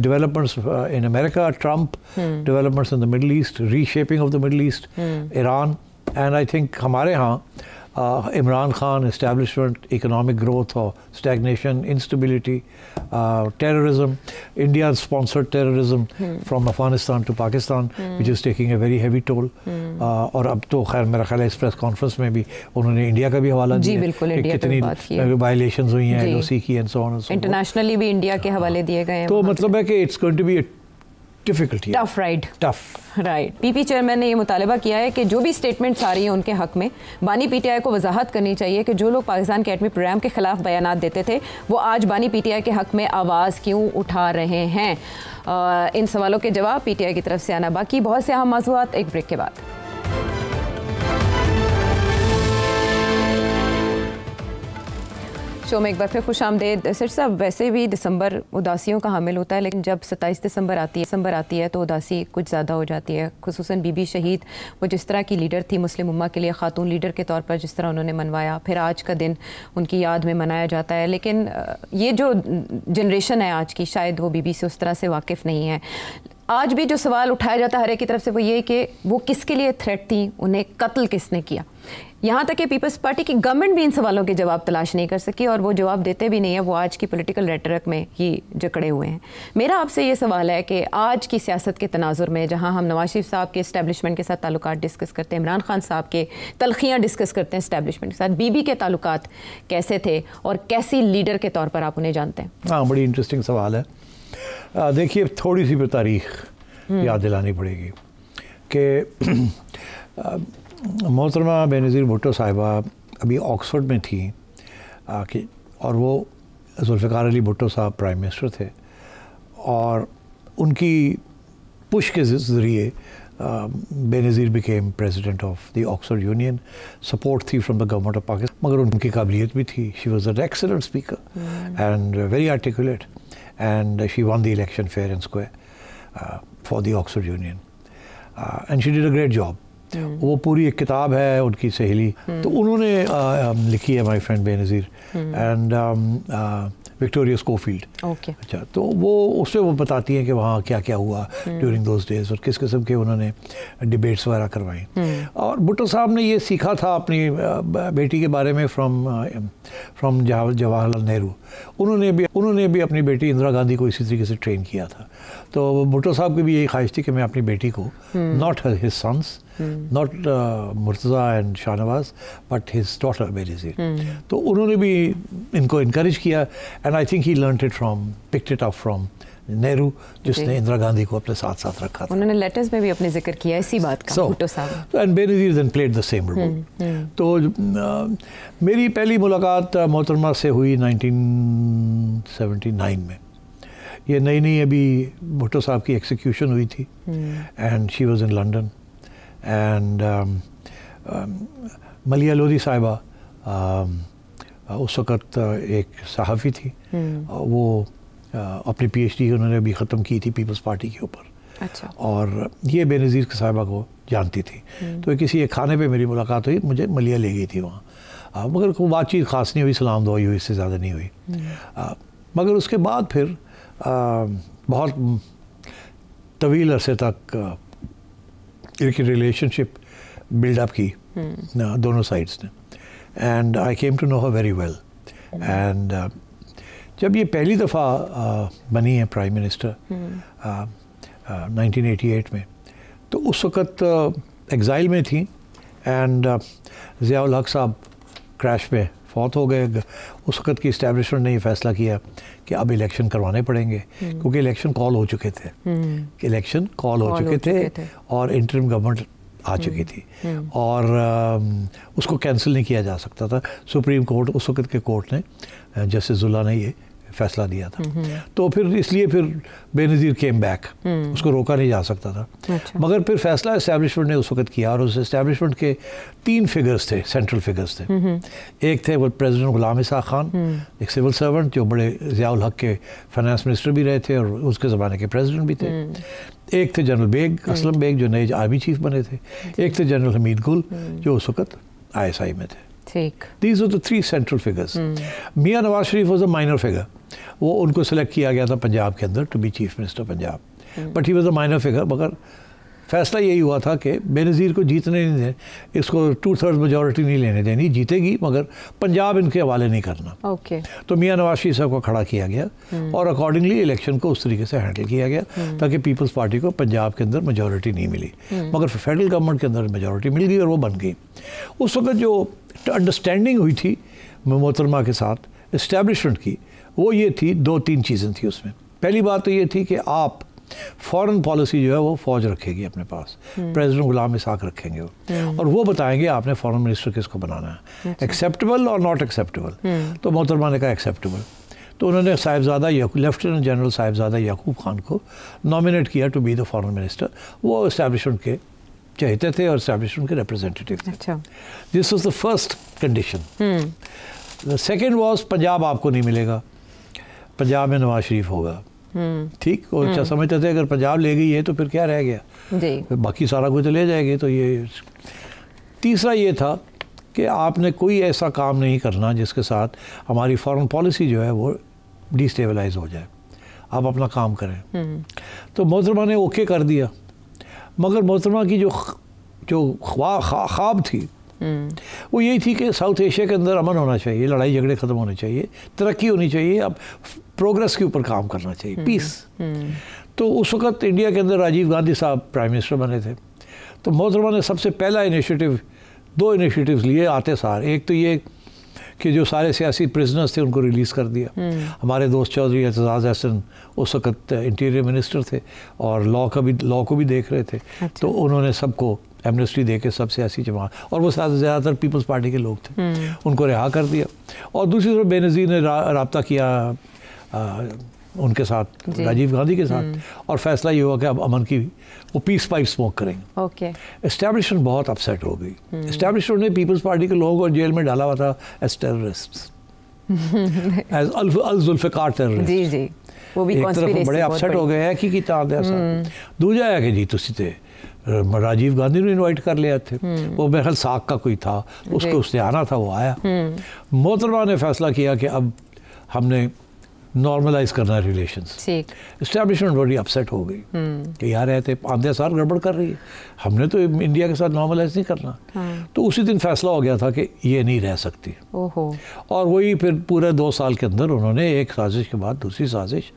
Developments in America, Trump, developments in the Middle East, reshaping of the Middle East, Iran, and I think हमारे यहाँ Imran Khan, establishment, economic growth or stagnation, instability, terrorism, India-sponsored terrorism from Afghanistan to Pakistan, which is taking a very heavy toll. और अब तो खैर मेरा ख्याल है इस प्रेस कॉन्फ्रेंस में भी उन्होंने इंडिया का भी हवाला दिया कि कितनी वायलेशंस हुई हैं LOC की and so on and so. Internationally भी इंडिया के हवाले दिए गए हैं। तो मतलब है कि it's going to be difficult, tough ride, tough ride. PP chairman ने ये मुतालबा किया है कि जो भी स्टेटमेंट्स आ रही हैं उनके हक में बानी PTI को वजाहत करनी चाहिए कि जो लोग पाकिस्तान के एटमी प्रोग्राम के खिलाफ बयानात देते थे वो आज बानी PTI के हक में आवाज़ क्यों उठा रहे हैं। इन सवालों के जवाब PTI की तरफ से आना बाकी। बहुत से अहम मौज़ूआत एक ब्रेक के बाद। शो में एक बार फिर खुश आमदेद। सर साहब, वैसे भी दिसंबर उदासियों का हामिल होता है, लेकिन जब 27 दिसंबर आती है तो उदासी कुछ ज़्यादा हो जाती है। खुसूसन बीबी शहीद, वो जिस तरह की लीडर थी मुस्लिम उम्मा के लिए, ख़ातून लीडर के तौर पर जिस तरह उन्होंने मनवाया, फिर आज का दिन उनकी याद में मनाया जाता है। लेकिन ये जो जनरेशन है आज की, शायद वो बीबी से उस तरह से वाकिफ़ नहीं है। आज भी जो सवाल उठाया जाता है हर एक की तरफ से वो ये कि वो किसके लिए थ्रेट थी, उन्हें कत्ल किसने किया। यहाँ तक कि पीपल्स पार्टी की गवर्नमेंट भी इन सवालों के जवाब तलाश नहीं कर सकी और वो जवाब देते भी नहीं है। वो आज की पॉलिटिकल रेटरिक में ही जकड़े हुए हैं। मेरा आपसे ये सवाल है कि आज की सियासत के तनाजुर में जहाँ हम नवाज शरीफ साहब के इस्टेब्लिशमेंट के साथ ताल्लुकात डिस्कस करते हैं, इमरान खान साहब के तलखियाँ डिस्कस करते हैं इस्टेब्लिशमेंट के साथ, बीबी के ताल्लुकात कैसे थे और कैसी लीडर के तौर पर आप उन्हें जानते हैं? हाँ, बड़ी इंटरेस्टिंग सवाल है। देखिए, थोड़ी सी तारीख याद दिलानी पड़ेगी कि मोहतरमा बेनज़ीर भुट्टो साहिबा अभी ऑक्सफोर्ड में थी कि और वो जुल्फ़िकार अली भुट्टो साहब प्राइम मिनिस्टर थे और उनकी पुश के ज़रिए Benazir became president of the Oxford Union, support थी from the government of Pakistan, मगर उनकी काबिलियत भी थी। She was an excellent speaker and very articulate, and she won the election fair and square for the Oxford Union, and she did a great job. वो पूरी एक किताब है उनकी सहेली, तो उन्होंने लिखी है, my friend Benazir and Victoria Schofield. Okay. अच्छा, तो वो उससे वो बताती हैं कि वहाँ क्या क्या हुआ ड्यूरिंग दोज डेज और किस किस्म के उन्होंने डिबेट्स वगैरह करवाई। और भुट्टो साहब ने ये सीखा था अपनी बेटी के बारे में फ्रॉम जवाहरलाल नेहरू। उन्होंने भी अपनी बेटी इंदिरा गांधी को इसी तरीके से ट्रेन किया था। तो भुट्टो साहब की भी यही ख्वाहिश थी कि मैं अपनी बेटी को, not his sons, not Murtaza and Shahnawaz, but his daughter Benazir. तो उन्होंने भी इनको इनकरेज किया, and I think he learned it picked it up from Nehru, जिसने इंदिरा गांधी को अपने साथ साथ रखा था। उन्होंने लेटर्स में भी अपने जिक्र किया इसी बात का, Bhutto Sahab. And Benazir then played the same role. तो मेरी पहली मुलाकात मोहतरमा से हुई 1979 में। ये नई अभी भुट्टो साहब की एक्सिक्यूशन हुई थी, and she was in London, and मलिया लोधी साहिबा उस वक़्त एक सहाफ़ी थी, वो अपनी PhD उन्होंने अभी ख़त्म की थी पीपल्स पार्टी के ऊपर। अच्छा। और ये बेनज़ीर साहिबा को जानती थी, तो किसी एक खाने पे मेरी मुलाकात हुई, मुझे मलिया ले गई थी वहाँ, मगर कोई बातचीत ख़ास नहीं हुई, सलाम दुआई हुई, इससे ज़्यादा नहीं हुई। मगर उसके बाद फिर बहुत तवील अरसे तक एक रिलेशनशिप बिल्डअप की दोनों साइड्स ने, and I came to know her very well. And जब ये पहली दफ़ा बनी है प्राइम मिनिस्टर 1988 में, तो उस वक़्त एग्ज़ाइल में थी, एंड ज़ियाउल हक साहब क्रैश में फौत हो गए। उस वक़्त की इस्टेब्लिशमेंट ने ये फ़ैसला किया कि अब इलेक्शन करवाने पड़ेंगे, क्योंकि इलेक्शन कॉल हो चुके थे, इलेक्शन कॉल हो चुके थे और इंटरिम गवर्नमेंट आ चुकी थी, और उसको कैंसिल नहीं किया जा सकता था। सुप्रीम कोर्ट, उस वक़्त के कोर्ट ने, जस्टिस जुल्ला ने ये फैसला दिया था। तो फिर इसलिए फिर बेनज़ीर केम बैक, उसको रोका नहीं जा सकता था। अच्छा। मगर फिर फैसला इस्टेब्लिशमेंट ने उस वक़्त किया, और उस इस्टेब्लिशमेंट के 3 फिगर्स थे, सेंट्रल फिगर्स थे। एक थे वो प्रेसिडेंट गुलाम इसाक़ खान, एक सिविल सर्वेंट जो बड़े ज़ियाउल हक के फाइनेंस मिनिस्टर भी रहे थे और उसके ज़माने के प्रेसिडेंट भी थे। एक थे जनरल बेग, असलम बेग, जो नए आर्मी चीफ बने थे। एक थे जनरल हमीद गुल, जो उस वक़्त ISI में थे। ठीक। These were the 3 central figures. Miyan Nawaz Sharif was a minor figure. वो उनको सेलेक्ट किया गया था पंजाब के अंदर to be chief minister Punjab, but he was a minor figure. मगर फैसला यही हुआ था कि बेनज़ीर को जीतने नहीं दें, इसको 2/3 मेजॉरिटी नहीं लेने देनी, जीतेगी मगर पंजाब इनके हवाले नहीं करना। ओके। तो मियां नवाज शरीफ साहब को खड़ा किया गया, और अकॉर्डिंगली इलेक्शन को उस तरीके से हैंडल किया गया ताकि पीपल्स पार्टी को पंजाब के अंदर मेजॉरिटी नहीं मिली, मगर फेडरल गवर्नमेंट के अंदर मेजॉरिटी मिल गई और वो बन गई। उस वक्त जो अंडरस्टैंडिंग हुई थी मोहतरमा के साथ इस्टेब्लिशमेंट की, वो ये थी, 2-3 चीज़ें थी उसमें। पहली बात तो ये थी कि आप फॉरेन पॉलिसी जो है वो फ़ौज रखेगी अपने पास, प्रेसिडेंट गुलाम इसाक़ रखेंगे वो, और वो बताएंगे आपने फॉरेन मिनिस्टर किसको बनाना है, एक्सेप्टेबल और नॉट एक्सेप्टेबल। तो मोहतरमा ने कहा एक्सेप्टेबल, तो उन्होंने साहिबजादा लेफ्टिनेंट जनरल साहिबजादा याकूब खान को नॉमिनेट किया to be the foreign minister. वो इस्टेब्लिशमेंट के चाहते थे और इस्टेब्लिशमेंट के रिप्रेजेंटेटिव थे। अच्छा। This was the first condition. The second was Punjab आपको नहीं मिलेगा, पंजाब में नवाज शरीफ होगा। ठीक, और अच्छा समझते थे अगर पंजाब ले गई है तो फिर क्या रह गया जी, बाकी सारा कुछ ले जाएगी। तो ये तीसरा ये था कि आपने कोई ऐसा काम नहीं करना जिसके साथ हमारी फॉरेन पॉलिसी जो है वो डिस्टेबलाइज हो जाए, आप अपना काम करें। तो मोहतरमा ने ओके कर दिया, मगर मोहतरमा की जो ख्वाब थी वो यही थी कि साउथ एशिया के अंदर अमन होना चाहिए, लड़ाई झगड़े ख़त्म होने चाहिए, तरक्की होनी चाहिए, अब प्रोग्रेस के ऊपर काम करना चाहिए, पीस। तो उस वक़्त इंडिया के अंदर राजीव गांधी साहब प्राइम मिनिस्टर बने थे। तो मोहतरमा ने सबसे पहला इनिशिएटिव, 2 इनिशिएटिव्स लिए आते सार। एक तो ये कि जो सारे सियासी प्रिजनर्स थे उनको रिलीज़ कर दिया। हमारे दोस्त चौधरी एतजाज़ अहसन उस वक़्त इंटीरियर मिनिस्टर थे और लॉ को भी देख रहे थे। अच्छा। तो उन्होंने सबको एमनेस्टी दे के सब सियासी जमात, और वो ज़्यादातर पीपल्स पार्टी के लोग थे, उनको रिहा कर दिया। और दूसरी तरफ बेनज़ीर ने रब्ता किया उनके साथ, राजीव गांधी के साथ, और फैसला ये हुआ कि अब अमन की वो पीस पाइप स्मोक करेंगे। ओके। एस्टैब्लिशमेंट बहुत अपसेट हो गई। एस्टैब्लिशमेंट ने पीपल्स पार्टी के लोगों को जेल में डाला हुआ था एज टेररिस्ट्स, एज अल-जुल्फ़िकार टेररिस्ट। जी जी, वो भी एक तरफ बड़े अपसेट हो गए हैं कि ताद ऐसा। दूजा है कि जी तुसी ते राजीव गांधी ने इनवाइट कर लिया थे, वो मेरे ख्याल साक का कोई था, उसको उसने आना था, वो आया। मोहतरमा ने फैसला किया कि अब हमने नॉर्मलाइज करना है रिलेशंस। एस्टैब्लिशमेंट बड़ी अपसेट हो गई कि यार रहते आधे साल गड़बड़ कर रही है, हमने तो इंडिया के साथ नॉर्मलाइज नहीं करना। तो उसी दिन फैसला हो गया था कि ये नहीं रह सकती। और वही फिर पूरे 2 साल के अंदर उन्होंने एक साजिश के बाद दूसरी साजिश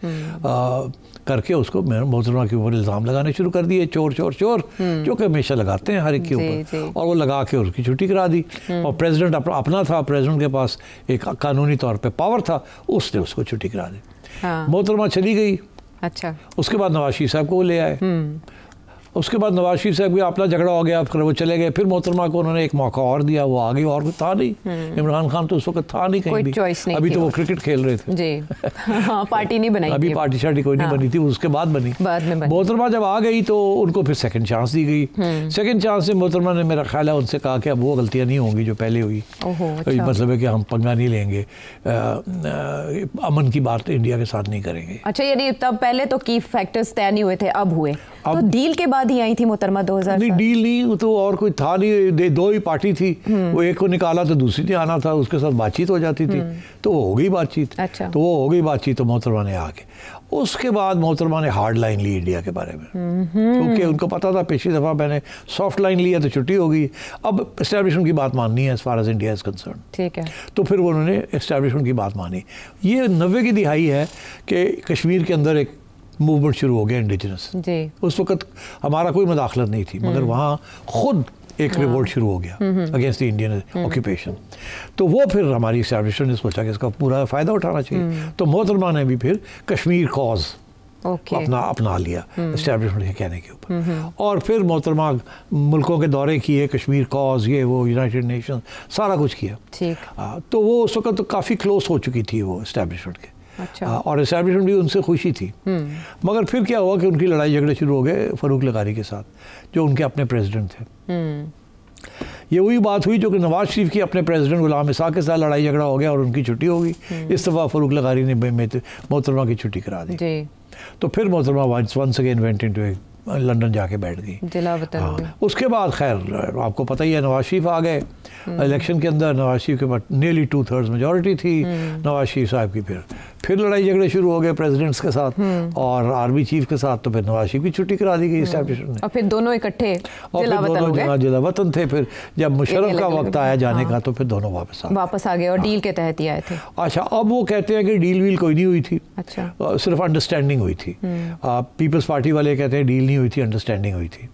करके उसको मोहतरमा के ऊपर इल्ज़ाम लगाने शुरू कर दिए, चोर चोर चोर, जो कि हमेशा लगाते हैं हर एक के ऊपर, और वो लगा के उसकी छुट्टी करा दी। और प्रेसिडेंट अपना था, प्रेसिडेंट के पास एक कानूनी तौर पे पावर था, उसने उसको छुट्टी करा दी। मोहतरमा चली गई। अच्छा। उसके बाद नवाज शरीफ साहब को वो ले आए। उसके बाद नवाज शरीफ साहब का अपना झगड़ा हो गया, फिर वो चले गए। फिर मोहतरमा को उन्होंने एक मौका और दिया, वो आ गई, और कोई था नहीं। इमरान खान तो उस वक्त था नहीं कहीं भी, अभी तो वो क्रिकेट खेल रहे थे जी। हाँ, पार्टी नहीं बनाई, अभी पार्टी शार्टी कोई नहीं बनी थी, उसके बाद बनी। मोहतरमा जब आ गई तो उनको फिर सेकंड चांस दी गई। सेकंड चांस से मोहतरमा ने, मेरा ख्याल है, उनसे कहा कि अब वो गलतियां नहीं होंगी जो पहले हुई। मतलब है कि हम पंगा नहीं लेंगे, अमन की बात इंडिया के साथ नहीं करेंगे। अच्छा, यानी तब पहले तो की फैक्टर्स तय नहीं हुए थे, अब हुए। तो डील के बाद ही आई थी मोहतरमा 2000? नहीं, डील नहीं, तो और कोई था नहीं, 2 ही पार्टी थी। वो एक को निकाला तो दूसरी ने आना था, उसके साथ बातचीत हो जाती थी, तो वो हो गई बातचीत। अच्छा। तो वो हो गई बातचीत, तो मोहतरमा ने आके उसके बाद मोहतरमा ने हार्ड लाइन ली इंडिया के बारे में, क्योंकि उनको पता था पिछली दफ़ा मैंने सॉफ्ट लाइन लिया तो छुट्टी हो गई, अब एस्टैब्लिशमेंट की बात माननी है as far as India is concerned. ठीक है। तो फिर उन्होंने एस्टैब्लिशमेंट की बात मानी। ये 90 की दिहाई है कि कश्मीर के अंदर एक मूवमेंट शुरू हो गया इंडिजिनस जी। उस वक्त हमारा कोई मदाखलत नहीं थी, मगर वहाँ खुद एक रिवोल्ट शुरू हो गया अगेंस्ट द इंडियन ऑक्यूपेशन। तो वो फिर हमारी एस्टैब्लिशमेंट ने सोचा कि इसका पूरा फ़ायदा उठाना चाहिए। तो मोहतरमा ने भी फिर कश्मीर कॉज अपना लिया एस्टैब्लिशमेंट के कहने के ऊपर। और फिर मोहतरमा मुल्कों के दौरे किए, कश्मीर कॉज, ये वो, यूनाइटेड नेशन, सारा कुछ किया। तो वो उस वक्त तो काफ़ी क्लोज हो चुकी थी वो एस्टैब्लिशमेंट के। अच्छा। और एस्टैब्लिशमेंट भी उनसे खुशी थी। मगर फिर क्या हुआ कि उनकी लड़ाई झगड़े शुरू हो गए फ़ारूक लगारी के साथ, जो उनके अपने प्रेसिडेंट थे। ये वही बात हुई जो कि नवाज शरीफ की अपने प्रेसिडेंट गुलाम इसाक के साथ लड़ाई झगड़ा हो गया और उनकी छुट्टी हो गई। इस दफ़ा फ़ारूक लगारी ने मोहतरमा की छुट्टी करा दी। तो फिर मोहतरमा once again went into London जाके बैठ गई, जिला वतन। उसके बाद खैर आपको पता ही है, नवाज शरीफ आ गए इलेक्शन के अंदर। नवाज शरीफ के पास nearly 2/3 मेजॉरिटी थी। नवाज शरीफ साहब की फिर लड़ाई झगड़े शुरू हो गए प्रेसिडेंट्स के साथ और आर्मी चीफ के साथ। तो फिर नवाज शरीफ की छुट्टी करा दी गई एस्टैब्लिशमेंट ने, और फिर दोनों इकट्ठे जिला वतन थे। फिर जब मुशर्रफ का वक्त आया जाने का, तो फिर दोनों वापस आ गए और डील के तहत ही आए थे। अच्छा, अब वो कहते हैं कि डील वील कोई नहीं हुई थी। अच्छा। सिर्फ अंडरस्टैंडिंग हुई थी। पीपल्स पार्टी वाले कहते हैं डील नहीं हुई थी, अंडरस्टैंडिंग हुई थी।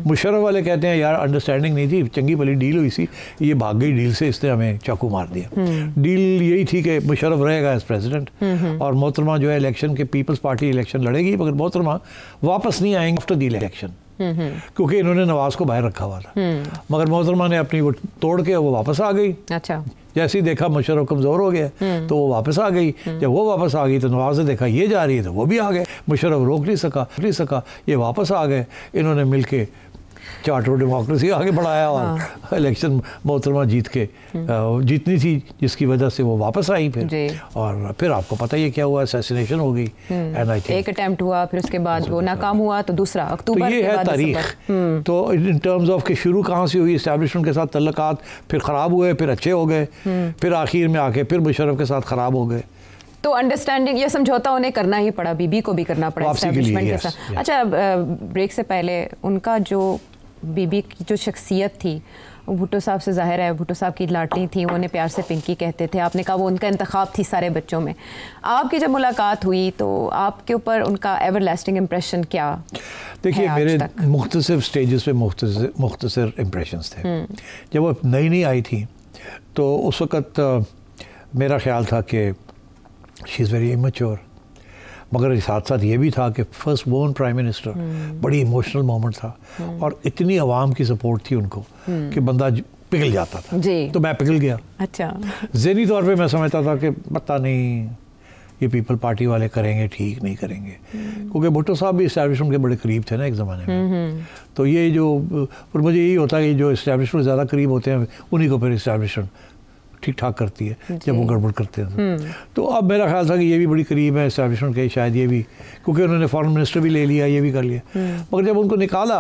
मुशर्रफ वाले कहते हैं यार अंडरस्टैंडिंग नहीं थी, चंगी भली डील हुई सी, ये भाग गई डील से, इसने हमें चाकू मार दिया। डील यही थी कि मुशर्रफ रहेगा एज प्रेसिडेंट और मोहतरमा जो है इलेक्शन के, पीपल्स पार्टी इलेक्शन लड़ेगी, मगर मोहतरमा वापस नहीं आएंगे आफ्टर द इलेक्शन, क्योंकि इन्होंने नवाज को बाहर रखा हुआ था। मगर मोहतरमा ने अपनी वो तोड़ के वो वापस आ गई। अच्छा। जैसे ही देखा मुशर्रफ कमज़ोर हो गया तो वो वापस आ गई। जब वो वापस आ गई तो नवाज ने देखा ये जा रही है तो वो भी आ गए। मुशर्रफ रोक नहीं सका, ये वापस आ गए। इन्होंने मिलके चार्टर डेमोक्रेसी आगे बढ़ाया और इलेक्शन मोहतरमा जीतनी थी, जिसकी वजह से वो वापस आई फिर। और फिर आपको पता ही है क्या हुआ, असैसिनेशन हो गई। एंड आई थिंक एक अटेम्प्ट हुआ, फिर उसके बाद वो नाकाम हुआ, तो दूसरा अक्टूबर। तो ये है तारीख। तो इन टर्म्स ऑफ कि शुरू कहाँ से हुई एस्टैब्लिशमेंट के साथ तल्लुकात, फिर ख़राब हुए, फिर अच्छे हो गए, फिर आखिर में आके फिर मुशर्रफ के साथ ख़राब हो गए। तो अंडरस्टैंडिंग, ये समझौता उन्हें करना ही पड़ा, बीबी को भी करना पड़ा एस्टैब्लिशमेंट के साथ। अच्छा, ब्रेक से पहले उनका जो बीबी की जो शख्सियत थी, वो भुट्टो साहब से ज़ाहिर है, भुट्टो साहब की लाडली थी, वो उन्हें प्यार से पिंकी कहते थे। आपने कहा वो उनका इंतखाब थी सारे बच्चों में। आपकी जब मुलाकात हुई तो आपके ऊपर उनका एवर लास्टिंग इम्प्रेशन क्या? देखिए, मेरे मुख्तसर स्टेजेस पे मुख्तसर इम्प्रेशंस थे। जब वो नई नई आई थी तो उस वक़्त मेरा ख्याल था कि शी इज़ वेरी इमेच्योर, मगर साथ साथ ये भी था कि फर्स्ट बोर्न प्राइम मिनिस्टर, बड़ी इमोशनल मोमेंट था और इतनी आवाम की सपोर्ट थी उनको कि बंदा पिघल जाता था जी। तो मैं पिघल गया। अच्छा। ज़हनी तौर पे मैं समझता था कि पता नहीं ये पीपल पार्टी वाले करेंगे ठीक नहीं करेंगे, क्योंकि भुट्टो साहब भी इस्टेब्लिशमेंट के बड़े करीब थे ना एक ज़माने में। तो ये जो, पर मुझे यही होता है कि जो इस्टेब्लिशमेंट ज़्यादा करीब होते हैं उन्हीं को फिर इस्टेब्लिशमेंट ठीक ठाक करती है जब वो गड़बड़ करते हैं। तो अब मेरा ख्याल था कि ये भी बड़ी करीब है इस्टेब्लिशमेंट के, शायद ये भी, क्योंकि उन्होंने फॉरेन मिनिस्टर भी ले लिया, ये भी कर लिया। मगर जब उनको निकाला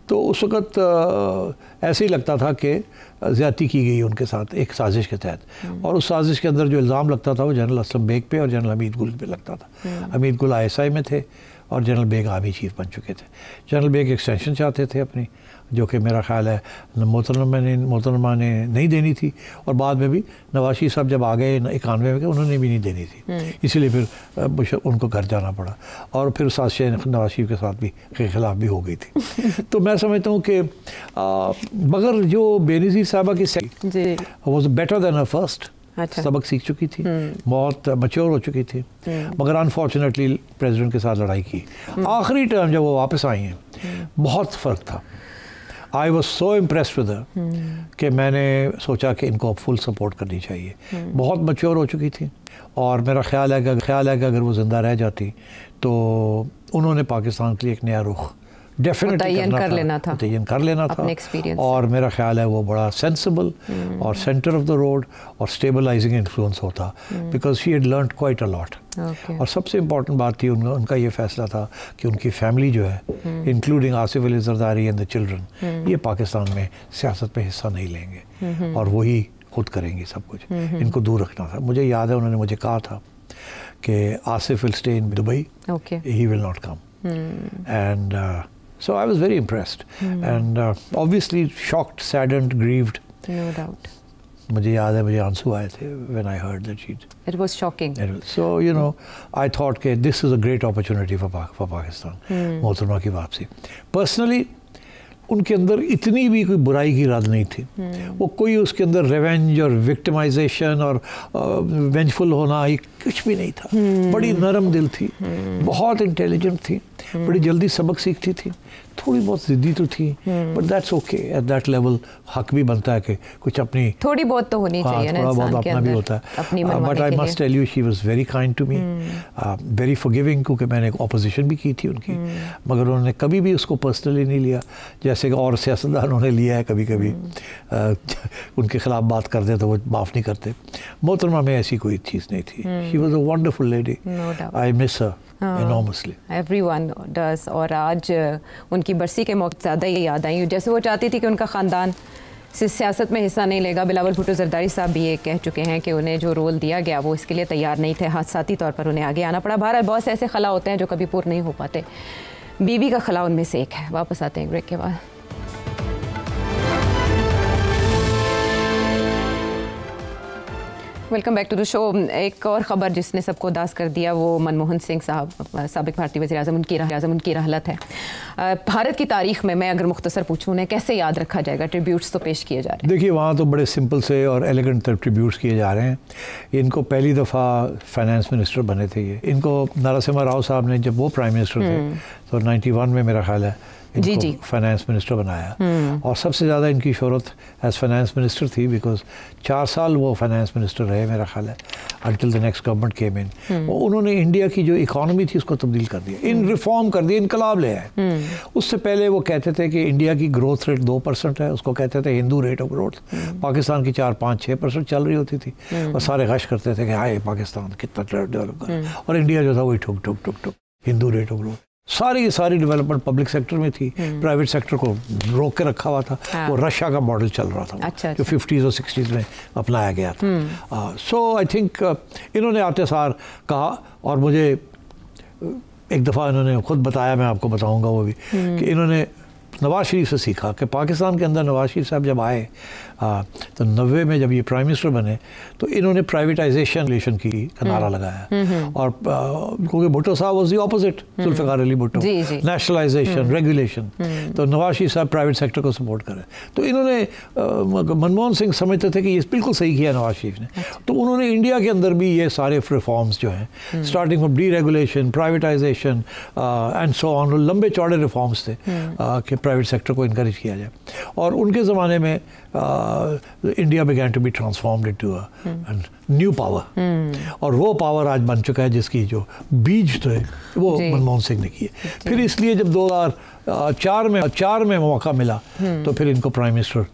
तो उस वक्त ऐसे ही लगता था कि ज़्यादती की गई उनके साथ एक साजिश के तहत, और उस साजिश के अंदर जो इल्ज़ाम लगता था वो जनरल असलम बेग पे और जनरल हमीद गुल पे लगता था। हमीद गुल ISI में थे और जनरल बेग आर्मी चीफ बन चुके थे। जनरल बेग एक्सटेंशन चाहते थे अपनी, जो कि मेरा ख्याल है मोहतरमा ने नहीं देनी थी, और बाद में भी नवाज शरीफ साहब जब आ गए 91 में उन्होंने भी नहीं देनी थी, इसीलिए फिर उनको घर जाना पड़ा, और फिर साजिश नवाज शरीफ के साथ भी के ख़िलाफ़ भी हो गई थी। तो मैं समझता हूँ कि मगर जो बेनज़ीर साहबा की was better than her first, सबक सीख चुकी थी, बहुत मैच्योर हो चुकी थी, मगर अनफॉर्चुनेटली प्रेसिडेंट के साथ लड़ाई की। आखिरी टर्म जब वो वापस आई हैं बहुत फ़र्क था। I was so impressed with her कि मैंने सोचा कि इनको फुल सपोर्ट करनी चाहिए। बहुत मैच्योर हो चुकी थी, और मेरा ख्याल है कि अगर वो ज़िंदा रह जाती तो उन्होंने पाकिस्तान के लिए एक नया रुख डेफिनेटली मुतय्यन कर लेना था, और मेरा ख्याल है वो बड़ा सेंसिबल और सेंटर ऑफ द रोड और स्टेबलाइजिंग इन्फ्लुएंस होता, because she had learned quite a lot. और सबसे इम्पॉर्टेंट बात थी उनका ये फैसला था कि उनकी फैमिली जो है, including Asif Ali Zardari and the children, ये पाकिस्तान में सियासत में हिस्सा नहीं लेंगे और वही खुद करेंगे सब कुछ, इनको दूर रखना था। मुझे याद है उन्होंने मुझे कहा था कि Asif will stay in Dubai, he will not come, and so I was very impressed and obviously shocked, saddened, grieved. No doubt. मुझे याद है मुझे आंसू आए थे when I heard that she'd. It was shocking. So you know, I thought कि this is a great opportunity for Pakistan. मोहतरमा की वापसी. Personally, उनके अंदर इतनी भी कोई बुराई की इरादा नहीं थी। वो कोई उसके अंदर रिवेंज और विक्टिमाइजेशन और वेंजफुल होना ये कुछ भी नहीं था। बड़ी नरम दिल थी, बहुत इंटेलिजेंट थी, बड़ी जल्दी सबक सीखती थी, थोड़ी बहुत ज़िद्दी तो थी, but that's okay. At that level हक भी बनता है कि कुछ अपनी थोड़ी बहुत तो होनी चाहिए ना, थोड़ा बहुत अपना भी होता है। But I must tell you she was very kind to me, very forgiving, क्योंकि मैंने एक ऑपोजिशन भी की थी उनकी, मगर उन्होंने कभी भी उसको पर्सनली नहीं लिया, जैसे कि और सियासतदानों ने लिया है कभी कभी। उनके खिलाफ बात करते तो वो माफ़ नहीं करते। मोहतरमा में ऐसी कोई चीज़ नहीं थी। She was a wonderful lady, I miss her enormously. Everyone does. और आज उनकी बरसी के मौके ज़्यादा ही याद आई, जैसे वो चाहती थी कि उनका ख़ानदान सियासत में हिस्सा नहीं लेगा। बिलावल भुट्टो जरदारी साहब भी ये कह चुके हैं कि उन्हें जो रोल दिया गया वो इसके लिए तैयार नहीं थे, हादसाती तौर पर उन्हें आगे आना पड़ा। बहरहाल बहुत से ऐसे खला होते हैं जो कभी पूर्ण नहीं हो पाते, बीबी का खला उनमें से एक है। वापस आते हैं ब्रेक के बाद। Welcome back to the show. एक और ख़बर जिसने सबको उदास कर दिया वो मनमोहन सिंह साहब, साबिक भारतीय वज़ीर आज़म, उनकी रहलत है। भारत की तारीख़ में मैं अगर मुख्तसर पूछूँ उन्हें कैसे याद रखा जाएगा? ट्रिब्यूट्स तो पेश किए जा रहे हैं। देखिए वहाँ तो बड़े सिंपल से और एलिगेंट ट्रिब्यूट्स किए जा रहे हैं। इनको पहली दफ़ा फाइनेंस मिनिस्टर बने थे ये। इनको नरसिम्हा राव साहब ने जब वो प्राइम मिनिस्टर थे तो 91 में मेरा ख्याल है इनको फाइनेंस मिनिस्टर बनाया, और सबसे ज़्यादा इनकी शोहरत एज फाइनेंस मिनिस्टर थी, बिकॉज 4 साल वो फाइनेंस मिनिस्टर रहे मेरा ख्याल है, until the next government came in. उन्होंने इंडिया की जो इकॉनमी थी उसको तब्दील कर दिया, इन रिफॉर्म कर दिया, इनकलाब ले आए। उससे पहले वो कहते थे कि इंडिया की ग्रोथ रेट 2% है, उसको कहते थे Hindu rate of growth. Pakistan की 4-5-6% चल रही होती थी, और सारे गश करते थे कि हाय पाकिस्तान कितना डेवलप कर, और इंडिया जो था वही ठुक ठुक ठुक ठुक हिंदू रेट ऑफ ग्रोथ। सारी की सारी डेवलपमेंट पब्लिक सेक्टर में थी, प्राइवेट सेक्टर को रोक के रखा हुआ था। वो रशिया का मॉडल चल रहा था, अच्छा, जो 50s और 60s में अपनाया गया था। सो आई थिंक इन्होंने आते सार कहा, और मुझे एक दफ़ा इन्होंने खुद बताया, मैं आपको बताऊंगा वो भी, कि इन्होंने नवाज शरीफ से सीखा कि पाकिस्तान के अंदर नवाज शरीफ साहब जब आए तो 90 में जब ये प्राइम मिनिस्टर बने तो इन्होंने प्राइवेटाइजेशन की का नारा लगाया, और क्योंकि Bhutto Sahab was the opposite, Zulfikar Ali Bhutto, nationalisation, regulation, तो नवाज शरीफ साहब प्राइवेट सेक्टर को सपोर्ट करें। तो इन्होंने मनमोहन सिंह समझते थे कि ये बिल्कुल सही किया नवाज शरीफ ने, तो उन्होंने इंडिया के अंदर भी ये सारे रिफॉर्म्स जो हैं, starting from D regulation, privatisation and so on, लंबे चौड़े रिफॉर्म्स थे कि प्राइवेट सेक्टर को इनकरेज किया जाए। और उनके ज़माने में India began to be transformed into a new power, और वो पावर आज बन चुका है जिसकी जो बीज थे वो मनमोहन सिंह ने किए। फिर इसलिए जब 2004 में मौका मिला तो फिर इनको प्राइम मिनिस्टर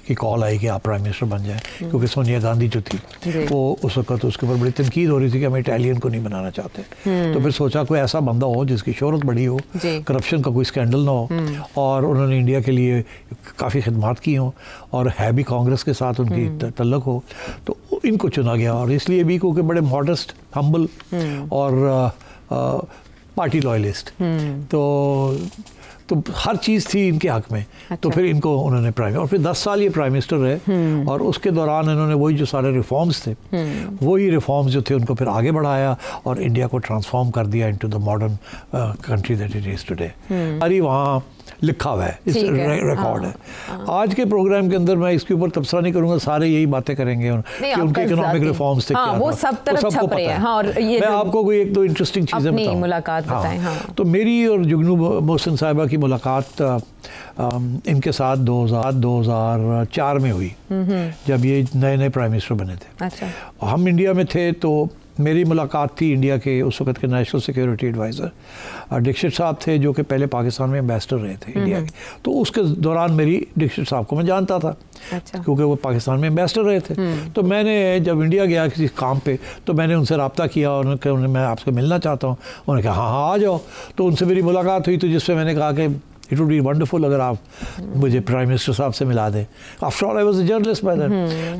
की कॉल आई कि आप प्राइम मिनिस्टर बन जाएं, क्योंकि सोनिया गांधी जो थी वो उस वक्त उसके ऊपर बड़ी तनकीद हो रही थी कि हम इटालियन को नहीं बनाना चाहते। तो फिर सोचा कोई ऐसा बंदा हो जिसकी शोहरत बड़ी हो, करप्शन का कोई स्कैंडल ना हो, और उन्होंने इंडिया के लिए काफ़ी खिदमात की हों और है भी कांग्रेस के साथ उनकी तल्लुक हो, तो इनको चुना गया। और इसलिए भी क्योंकि बड़े मॉडेस्ट, हम्बल और पार्टी लॉयलिस्ट, तो हर चीज़ थी इनके हक में। अच्छा। तो फिर इनको उन्होंने प्राइम, और फिर 10 साल ये प्राइम मिनिस्टर रहे, और उसके दौरान इन्होंने वही जो सारे रिफॉर्म्स थे, वही रिफॉर्म्स जो थे उनको फिर आगे बढ़ाया और इंडिया को ट्रांसफॉर्म कर दिया into the modern country that it is today. अरे वहाँ लिखा हुआ है, इस रिकॉर्ड है। आज के प्रोग्राम के अंदर मैं इसके ऊपर तबसरा नहीं करूंगा, सारे यही बातें करेंगे कि उनके इकोनॉमिक रिफॉर्म्स थे, क्या वो सब तरफ छप रहे हैं। और ये मैं आपको कोई एक दो इंटरेस्टिंग चीज़ें बताऊं। मुलाकात बताएं। तो मेरी और जुगनू मोहसिन साहिबा की मुलाकात इनके साथ 2004 में हुई, जब ये नए नए प्राइम मिनिस्टर बने थे। अच्छा। हम इंडिया में थे तो मेरी मुलाकात थी इंडिया के उस वक्त के नेशनल सिक्योरिटी एडवाइज़र दीक्षित साहब थे, जो कि पहले पाकिस्तान में एम्बेसडर रहे थे इंडिया के। तो उसके दौरान मेरी दीक्षित साहब को मैं जानता था। अच्छा। क्योंकि वो पाकिस्तान में एम्बेसडर रहे थे। तो मैंने जब इंडिया गया किसी काम पे तो मैंने उनसे रब्ता किया और उन्होंने मैं आपसे मिलना चाहता हूँ। उन्होंने कहा हाँ आ जाओ। तो उनसे मेरी मुलाकात हुई, तो जिससे मैंने कहा कि इट वुड बी वंडरफुल अगर आप मुझे प्राइम मिनिस्टर साहब से मिला दें। After all I was a journalist by then.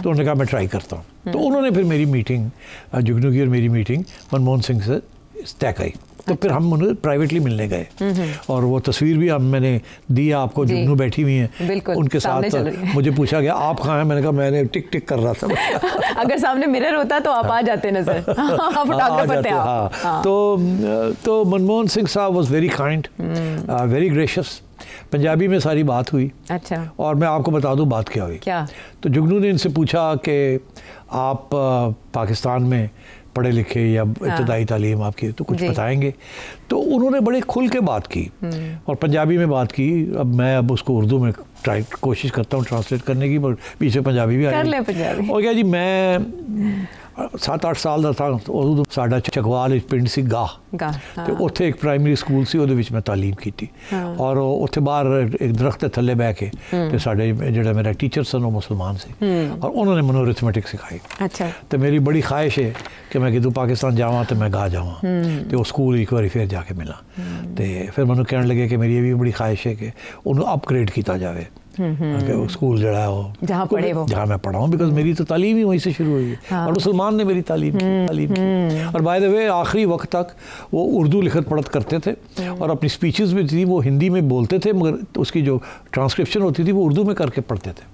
तो उन्होंने कहा मैं ट्राई करता हूँ। तो उन्होंने फिर मेरी मीटिंग, जुगनू की और मेरी मीटिंग मनमोहन सिंह से तय की। तो फिर हम उन्हें प्राइवेटली मिलने गए, और वो तस्वीर भी मैंने दी आपको, जुगनू बैठी हुई हैं उनके साथ। मुझे पूछा गया आप कहाँ हैं, मैंने कहा मैंने टिक टिक कर रहा था। अगर सामने मिरर होता तो आप आ जाते नजर। फोटोग्राफर थे आप। तो Manmohan Singh Sahab was very kind, very gracious. Punjabi में सारी बात हुई। अच्छा। और मैं आपको बता दूं बात क्या हुई। क्या? तो जुगनू ने इनसे पूछा कि आप पाकिस्तान में पढ़े लिखे या इब्तदाई तालीम आपकी, तो कुछ बताएंगे। तो उन्होंने बड़े खुल के बात की और पंजाबी में बात की। अब उसको उर्दू में कोशिश करता हूँ ट्रांसलेट करने की, पर पीछे पंजाबी भी आ रही। और क्या जी, मैं 7-8 ਸਾਲ ਦਾ था ਉਦੋਂ ਸਾਡਾ ਚਕਵਾਲ ਪਿੰਡ ਸੀ ਗਾਹ ਤੇ ਉੱਥੇ ਇੱਕ ਪ੍ਰਾਇਮਰੀ ਸਕੂਲ ਸੀ, ਉਹਦੇ ਵਿੱਚ ਮੈਂ ਤਾਲੀਮ ਕੀਤੀ। ਔਰ ਉੱਥੇ ਬਾਹਰ ਇੱਕ ਦਰਖਤ ਦੇ ਥੱਲੇ ਬਹਿ ਕੇ ਤੇ ਸਾਡੇ ਜਿਹੜਾ ਮੇਰਾ ਟੀਚਰ ਸਨ ਉਹ ਮੁਸਲਮਾਨ ਸੀ, ਔਰ ਉਹਨਾਂ ਨੇ ਮੈਨੂੰ ਅਰਿਥਮੈਟਿਕ ਸਿਖਾਈ। ਅੱਛਾ। ਤੇ ਮੇਰੀ ਬੜੀ ਖਾਹਿਸ਼ ਹੈ ਕਿ ਮੈਂ ਕਿਦੋਂ ਪਾਕਿਸਤਾਨ ਜਾਵਾਂ ਤੇ ਮੈਂ ਗਾਹ ਜਾਵਾਂ ਤੇ ਉਹ ਸਕੂਲ ਇੱਕ ਵਾਰੀ ਫਿਰ ਜਾ ਕੇ ਮਿਲਾਂ। ਤੇ ਫਿਰ ਮੈਨੂੰ ਕਹਿਣ ਲੱਗੇ ਕਿ ਮੇਰੀ ਇਹ ਵੀ ਬੜੀ ਖਾਹਿਸ਼ ਹੈ ਕਿ ਉਹਨੂੰ ਅਪਗ੍ਰੇਡ ਕੀਤਾ ਜਾਵੇ। स्कूल जो है वो जहाँ मैं पढ़ा हूँ, बिकॉज मेरी तो तालीम ही वहीं से शुरू हुई है। और मुसलमान ने मेरी तालीम की। और बाय द वे आखिरी वक्त तक वो उर्दू लिखत पढ़त करते थे, और अपनी स्पीचेस भी थी वो हिंदी में बोलते थे, मगर उसकी जो ट्रांसक्रिप्शन होती थी वो उर्दू में करके पढ़ते थे।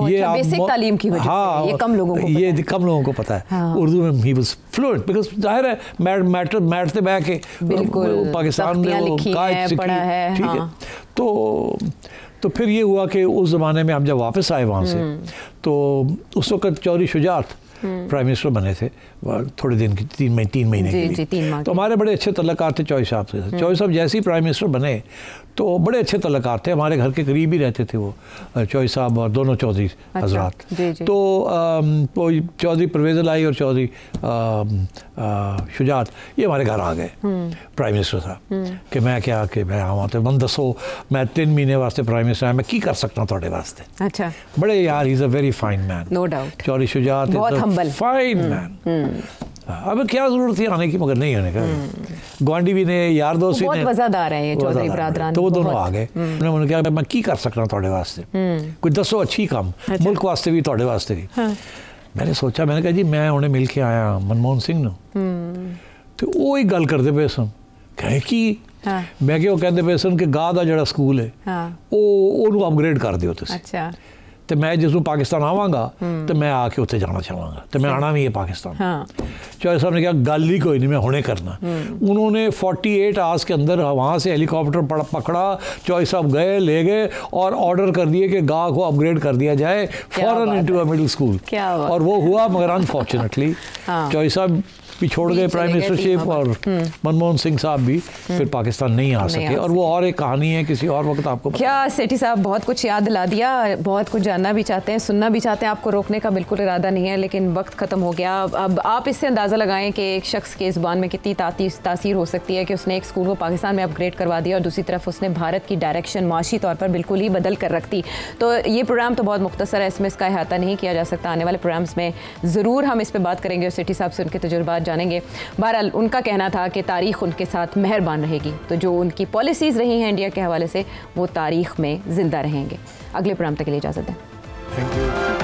ये बेसिक तालीम की वजह से ये कम लोगों को पता है। उर्दू में ही वाज फ्लुएंट, बिकॉज जाहिर है मैट से बह के पाकिस्तान में ठीक है। तो फिर ये हुआ कि उस ज़माने में हम जब वापस आए वहाँ से, तो उस वक्त चौधरी शुजात प्राइम मिनिस्टर बने थे थोड़े दिन की, 3 महीने के लिए। तो हमारे बड़े अच्छे तल्लुकात थे चौधरी साहब से। चौधरी साहब जैसे ही प्राइम मिनिस्टर बने तो बड़े अच्छे तल्लुकात थे, हमारे घर के करीब ही रहते थे वो चौधरी साहब और दोनों चौधरी हजरात। तो चौधरी परवेज़ लाई और चौधरी शुजात ये हमारे घर आ गए प्राइम मिनिस्टर साहब कि मैं क्या कि मैं आवा तो मन दसो मैं 3 महीने वास्ते प्राइम मिनिस्टर आया, मैं की कर सकता थोड़े वास्ते। अच्छा। बड़े यार, he is a very fine man, no doubt. Chaudhry Shujaat fine man. अब क्या जरूरत थी आने की, मगर नहीं आने का। गुआंढी भी ने, यार दोस्त भी ने, वफादार हैं ये चौधरी बरादरान, तो वो दोनों आ गए। उन्होंने कहा मैं की कर सकता थोड़े वास्ते, कोई दसो अच्छी काम मुल्क वास्ते भी थोड़े वास्ते भी। मैंने सोचा, मैंने कहा जी मैं उन्हें मिल के आया मनमोहन सिंह ਨੂੰ ਤੇ ਉਹ ਹੀ ਗੱਲ ਕਰਦੇ ਪਏ ਸਨ। ਕਹੇ ਕੀ? ਮੈਂ ਕਿਹਾ ਉਹ ਕਹਿੰਦੇ ਪਏ ਸਨ ਕਿ ਗਾਹ ਦਾ ਜਿਹੜਾ ਸਕੂਲ ਹੈ ਉਹਨੂੰ ਅਪਗ੍ਰੇਡ ਕਰ ਦਿਓ ਤੁਸੀਂ। ਅੱਛਾ। तो मैं जिस पाकिस्तान आवागा तो मैं आके उत्थे जाना चाहवागा, तो मैं आना भी है पाकिस्तान। चौधरी साहब ने कहा गल ही कोई नहीं, मैं हुणे करना। उन्होंने 48 आवर्स के अंदर वहाँ से हेलीकॉप्टर पकड़ा, चौधरी साहब गए, ले गए और ऑर्डर कर दिए कि गाह को अपग्रेड कर दिया जाए फॉरन इनटू अ मिडिल स्कूल। और वो हुआ, मगर अनफॉर्चुनेटली चौधरी साहब भी छोड़ गए प्राइम मिनिस्टरशिप, और मनमोहन सिंह साहब भी फिर पाकिस्तान नहीं आ सके, और वो और एक कहानी है किसी और वक्त आपको। क्या सेठी साहब बहुत कुछ याद दिला दिया, बहुत कुछ जानना भी चाहते हैं, सुनना भी चाहते हैं, आपको रोकने का बिल्कुल इरादा नहीं है, लेकिन वक्त ख़त्म हो गया। अब आप इससे अंदाज़ा लगाएं कि एक शख्स के ज़ुबान में कितनी तासीर हो सकती है कि उसने एक स्कूल को पाकिस्तान में अपग्रेड करवा दिया और दूसरी तरफ उसने भारत की डायरेक्शन माशी तौर पर बिल्कुल ही बदल कर रख दी। तो ये प्रोग्राम तो बहुत मुख्तसर है, इसमें इसका अहाता नहीं किया जा सकता। आने वाले प्रोग्राम्स में ज़रूर हम इस पर बात करेंगे और सेठी साहब से उनके तजुर्बात जानेंगे। बहरहाल उनका कहना था कि तारीख़ उनके साथ मेहरबान रहेगी, तो जो उनकी पॉलिसीज़ रही हैं इंडिया के हवाले से वो तारीख़ में ज़िंदा रहेंगे। अगले प्रोग्राम तक के लिए इजाज़त दें। Thank you.